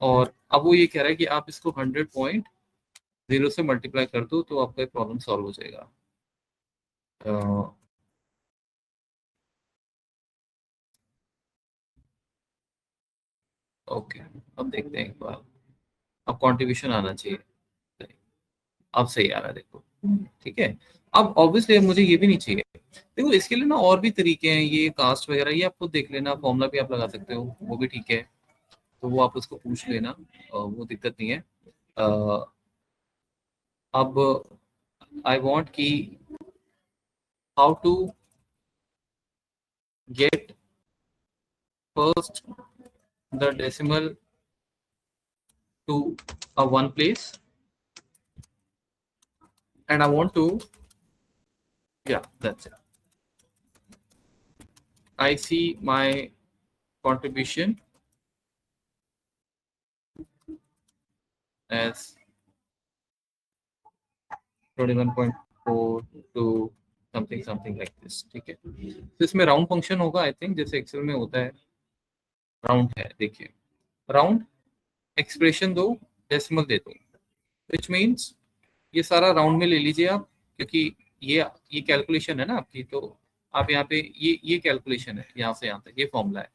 और अब वो ये कह रहा है कि आप इसको 100.0 से मल्टीप्लाई कर दो तो आपका प्रॉब्लम सॉल्व हो जाएगा। ओके, अब देखते हैं एक बार, अब कंट्रीब्यूशन आना चाहिए, अब सही आ रहा है, देखो ठीक है। अब ऑब्वियसली मुझे ये भी नहीं चाहिए। देखो इसके लिए ना और भी तरीके हैं, ये कास्ट वगैरह ये आप खुद देख लेना, फॉर्मूला भी आप लगा सकते हो, वो भी ठीक है, तो वो आप उसको पूछ लेना, वो दिक्कत नहीं है। अब आई वांट कि how to get first the decimal to a one place, and I want to, yeah, that's it. I see my contribution as 21.4 to something like this, ठीक है। तो इसमें राउंड फंक्शन होगा आई थिंक, जैसे Excel में होता है, round है, देखिए राउंड एक्सप्रेशन दो, डेसिमल दे दो, विच मीन्स ये सारा राउंड में ले लीजिए आप, क्योंकि ये कैलकुलेशन है ना आपकी, तो आप यहाँ पे ये कैलकुलेशन है यहाँ से यहाँ तक, ये फॉर्मूला है,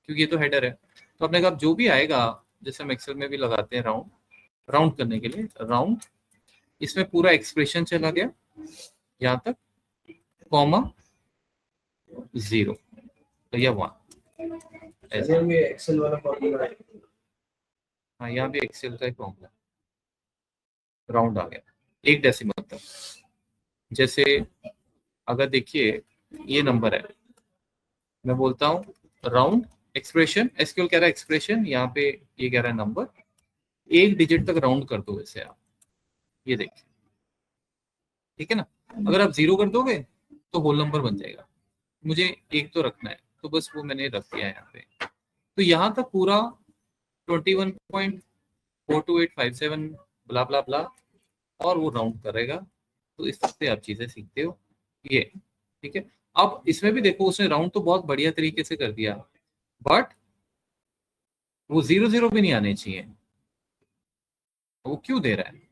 क्योंकि ये तो हेडर है। तो आपने कहा जो भी आएगा, जैसे हम एक्सेल में भी लगाते हैं राउंड करने के लिए, राउंड इसमें पूरा एक्सप्रेशन चला गया यहाँ तक, कॉमा 0 तो यह 1 ऐसा। में एक्सेल वाला फॉर्मूला है। हाँ यहाँ भी एक्सेल का ही फॉर्मूला, राउंड आ गया एक डेसिमल तक। जैसे अगर देखिए ये नंबर है, मैं बोलता हूँ राउंड एक्सप्रेशन, एसक्यूएल कह रहा है एक्सप्रेशन, यहाँ पे ये कह रहा है नंबर, एक डिजिट तक राउंड कर दो वैसे आप, ये देखिए ठीक है ना। अगर आप 0 कर दोगे तो होल नंबर बन जाएगा, मुझे एक तो रखना है, तो बस वो मैंने रख दिया है यहाँ पे। तो यहाँ तक पूरा 21.42857 ब्ला ब्ला ब्ला, और वो राउंड करेगा। तो इस तरह से आप चीजें सीखते हो, ये ठीक है। अब इसमें भी देखो उसने राउंड तो बहुत बढ़िया तरीके से कर दिया, बट वो 0 भी नहीं आने चाहिए, वो क्यों दे रहा है?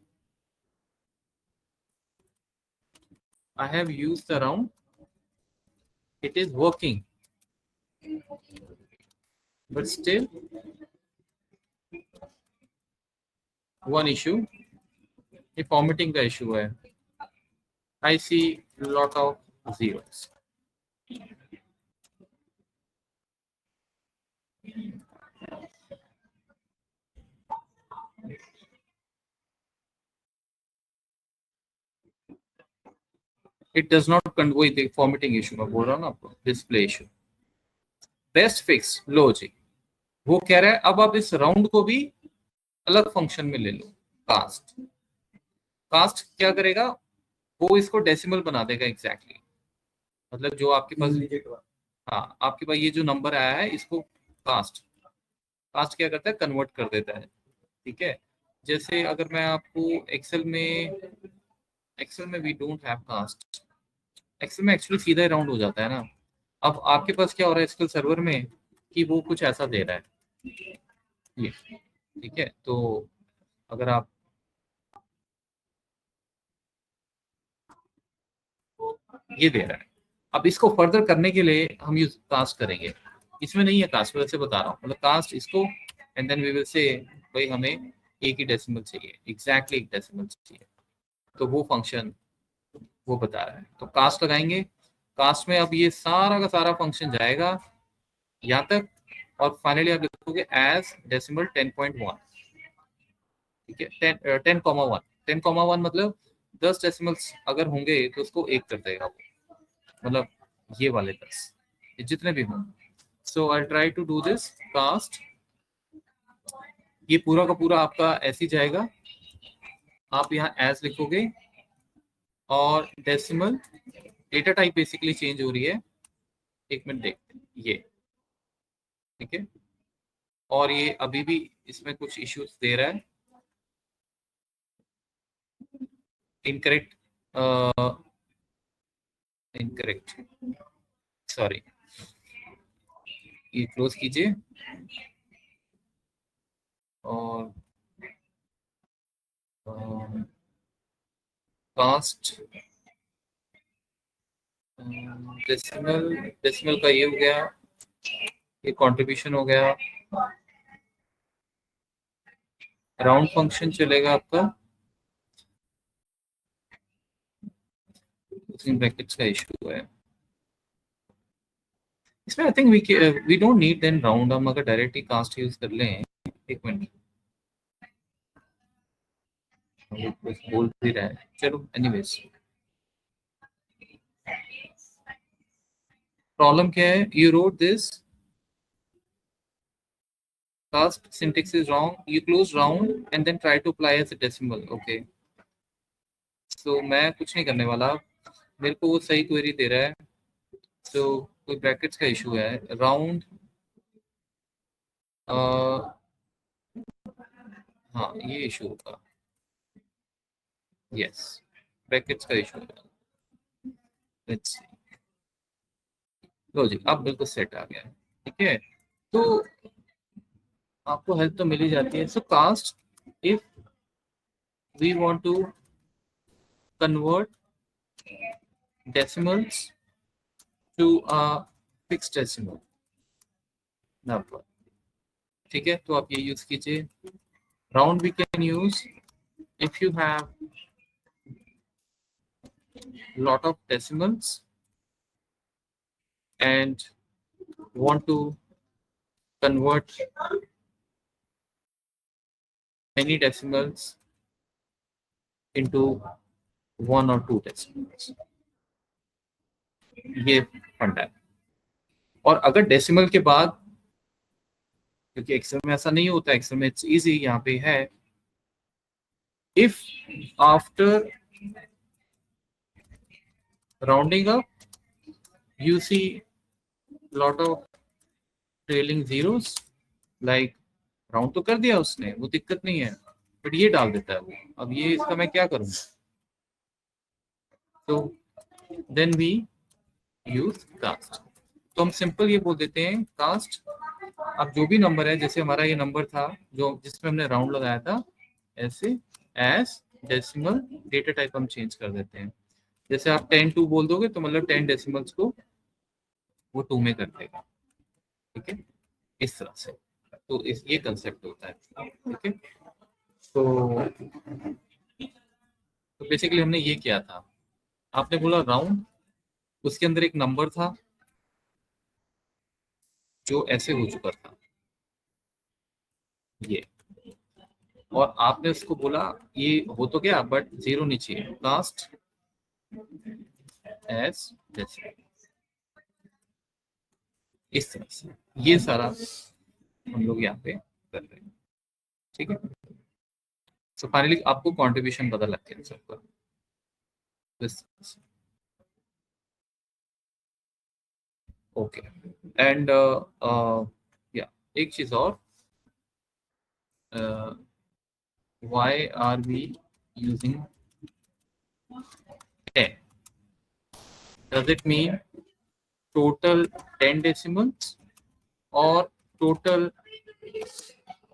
I have used the round, it is working, but still one issue, ये formatting का issue है। I see lot of zeros. It does not convey the formatting issue, मैं बोल रहा हूँ ना आपको, display issue। बेस्ट फिक्स लो जी, वो कह रहा है अब आप इस राउंड को भी अलग फंक्शन में ले लो, कास्ट। कास्ट क्या करेगा, वो इसको डेसिमल बना देगा एग्जैक्टली, मतलब जो आपके पास, हाँ आपके पास ये जो नंबर आया है इसको कास्ट क्या करता है, कन्वर्ट कर देता है, ठीक है। जैसे अगर मैं आपको एक्सेल में we don't have cast. Excel में एक्चुअली सीधा ही राउंड हो जाता है ना। अब आपके पास क्या हो रहा है एसक्यूएल सर्वर में कि वो कुछ ऐसा दे रहा है ये, ठीक है। तो अगर आप ये दे रहा है, अब इसको फर्दर करने के लिए हम यूज कास्ट करेंगे। इसमें नहीं है कास्ट, वैसे बता रहा हूँ, मतलब कास्ट इसको and then we will say भाई हमें एक ही डेसिमल चाहिए, एग्जैक्टली एक डेसिमल चाहिए, तो वो फंक्शन वो बता रहा है। तो कास्ट लगाएंगे, कास्ट में अब ये सारा का सारा फंक्शन जाएगा यहाँ तक, और फाइनली आप लिखोगे एज डेसिमल 10.1, ठीक है। 10,1 10,1 मतलब 10 डेसिमल्स अगर होंगे तो उसको एक कर देगा वो, मतलब ये वाले 10 जितने भी हों। So I try to do this cast, ये पूरा का पूरा आपका ऐसे ही जाएगा। आप यहाँ एज लिखोगे और decimal data type basically change हो रही है, एक मिनट देखते हैं ये, ठीक है। और ये अभी भी इसमें कुछ इश्यूज दे रहा है, इनकरेक्ट इनकरेक्ट, सॉरी, ये क्लोज कीजिए और कास्ट डेसिमल डेसिमल का ये हो गया, ये कंट्रीब्यूशन हो गया, राउंड फंक्शन चलेगा आपका, ब्रैकेट्स का इशू है इसमें। I think we don't need then round, हम अगर डायरेक्टली कास्ट यूज कर लें। एक मिनट, कुछ बोल भी रहा है, चलो एनीवेज। प्रॉब्लम क्या है, you wrote this cast syntax is wrong, you close round and then try to apply as a decimal, okay। so मैं कुछ नहीं करने वाला, मेरे को वो सही क्वेरी दे रहा है, so कोई ब्रैकेट्स का इशू है, राउंड हाँ ये इशू होगा, यस ब्रैकेट्स का इशू होगा। लेट्स सी, लो जी अब बिल्कुल सेट आ गया है, ठीक है। तो आपको हेल्प तो मिल ही जाती है। So cast, if we want to convert decimals to a fixed decimal number, ठीक है, तो आप ये यूज कीजिए। Round we can use if you have lot of decimals and want to convert many decimals into 1 or 2 decimals, ये फंडा है। और अगर डेसिमल के बाद, क्योंकि एक्सेल में ऐसा नहीं होता, एक्सेल में इट्स इजी, यहाँ पे है if after rounding up you see lot of trailing zeros, like round तो कर दिया उसने, वो दिक्कत नहीं है, बट ये डाल देता है वो, अब ये इसका मैं क्या करूं। तो देन वी यूज कास्ट, तो हम सिंपल ये बोल देते हैं कास्ट, अब जो भी नंबर है, जैसे हमारा ये नंबर था जो जिसमें हमने राउंड लगाया था, ऐसे एज डेसिमल डेटा टाइप हम चेंज कर देते हैं। जैसे आप 10 2 बोल दोगे तो मतलब 10 डेसिमल्स को वो 2 में कर देगा, ठीक है, इस तरह से। तो ये कंसेप्ट होता है, ठीक है। तो बेसिकली हमने ये किया था, आपने बोला राउंड, उसके अंदर एक नंबर था जो ऐसे हो चुका था ये, और आपने उसको बोला ये हो तो गया बट 0 नहीं चाहिए, कास्ट एज डेसिमल, इस तरह से ये सारा हम लोग यहाँ पे कर रहे हैं, ठीक है। सो फाइनली आपको कंट्रीब्यूशन पता लग गया सबका, ओके। एंड या एक चीज और, why are we using 10? Does it mean total 10 decimals or total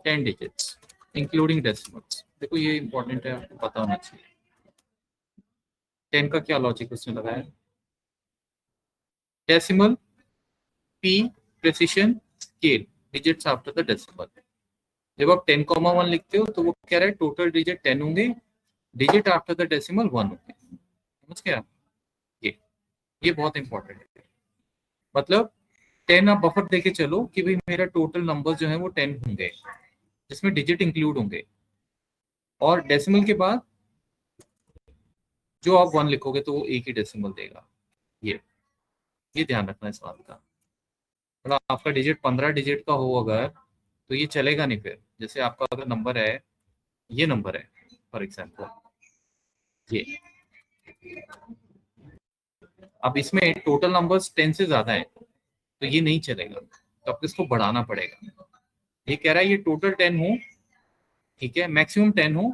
10 digits including decimals? देखो ये important है, आपको पता होना चाहिए 10 का क्या लॉजिक उसने लगाया. Decimal, p, precision, scale, digits after the decimal. जब आप 10,1 लिखते हो तो वो कह रहा है टोटल डिजिट 10 होंगे, डिजिट आफ्टर द डेसिमल 1 होंगे. समझ गया? ये बहुत इंपॉर्टेंट है. मतलब 10 आप बफर देके चलो कि भाई मेरा टोटल नंबर जो है वो 10 होंगे जिसमें डिजिट इंक्लूड होंगे, और डेसिमल के बाद जो आप 1 लिखोगे तो वो एक ही डेसिमल देगा. ये ध्यान रखना इस बात का. मतलब आपका डिजिट 15 डिजिट का हो अगर तो ये चलेगा नहीं. फिर जैसे आपका अगर नंबर है, ये नंबर है फॉर एग्जाम्पल, ये, अब इसमें टोटल नंबर्स 10 से ज्यादा है तो ये नहीं चलेगा, तो आपको इसको बढ़ाना पड़ेगा. ये कह रहा है ये टोटल 10 हो, ठीक है, मैक्सिमम 10 हो,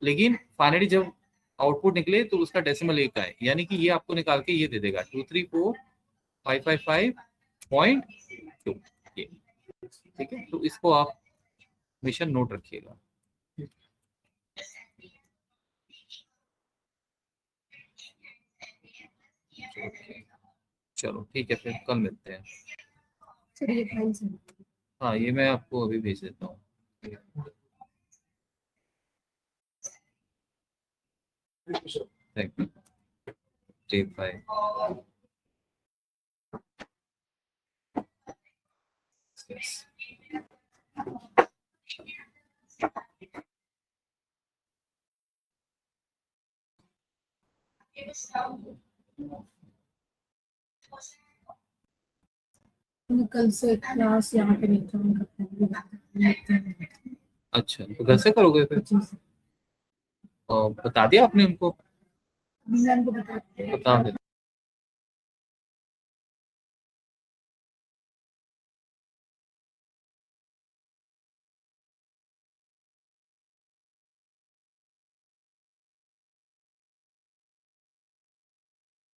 लेकिन फाइनली जब आउटपुट निकले तो उसका डेसिमल एक आए, यानी कि ये आपको निकाल के ये दे देगा 234,555.2. ये ठीक है, तो इसको आप हमेशा नोट रखिएगा. चलो ठीक है, फिर कल मिलते हैं. सर ये फाइल से हाँ, ये मैं आपको अभी भेज देता हूँ. Thank you. टेप 5. Yes. कल से क्लास यहाँ पे नहीं था उनका. अच्छा, तो घर से करोगे फिर? बता दिया आपने उनको? मैम को बता दे.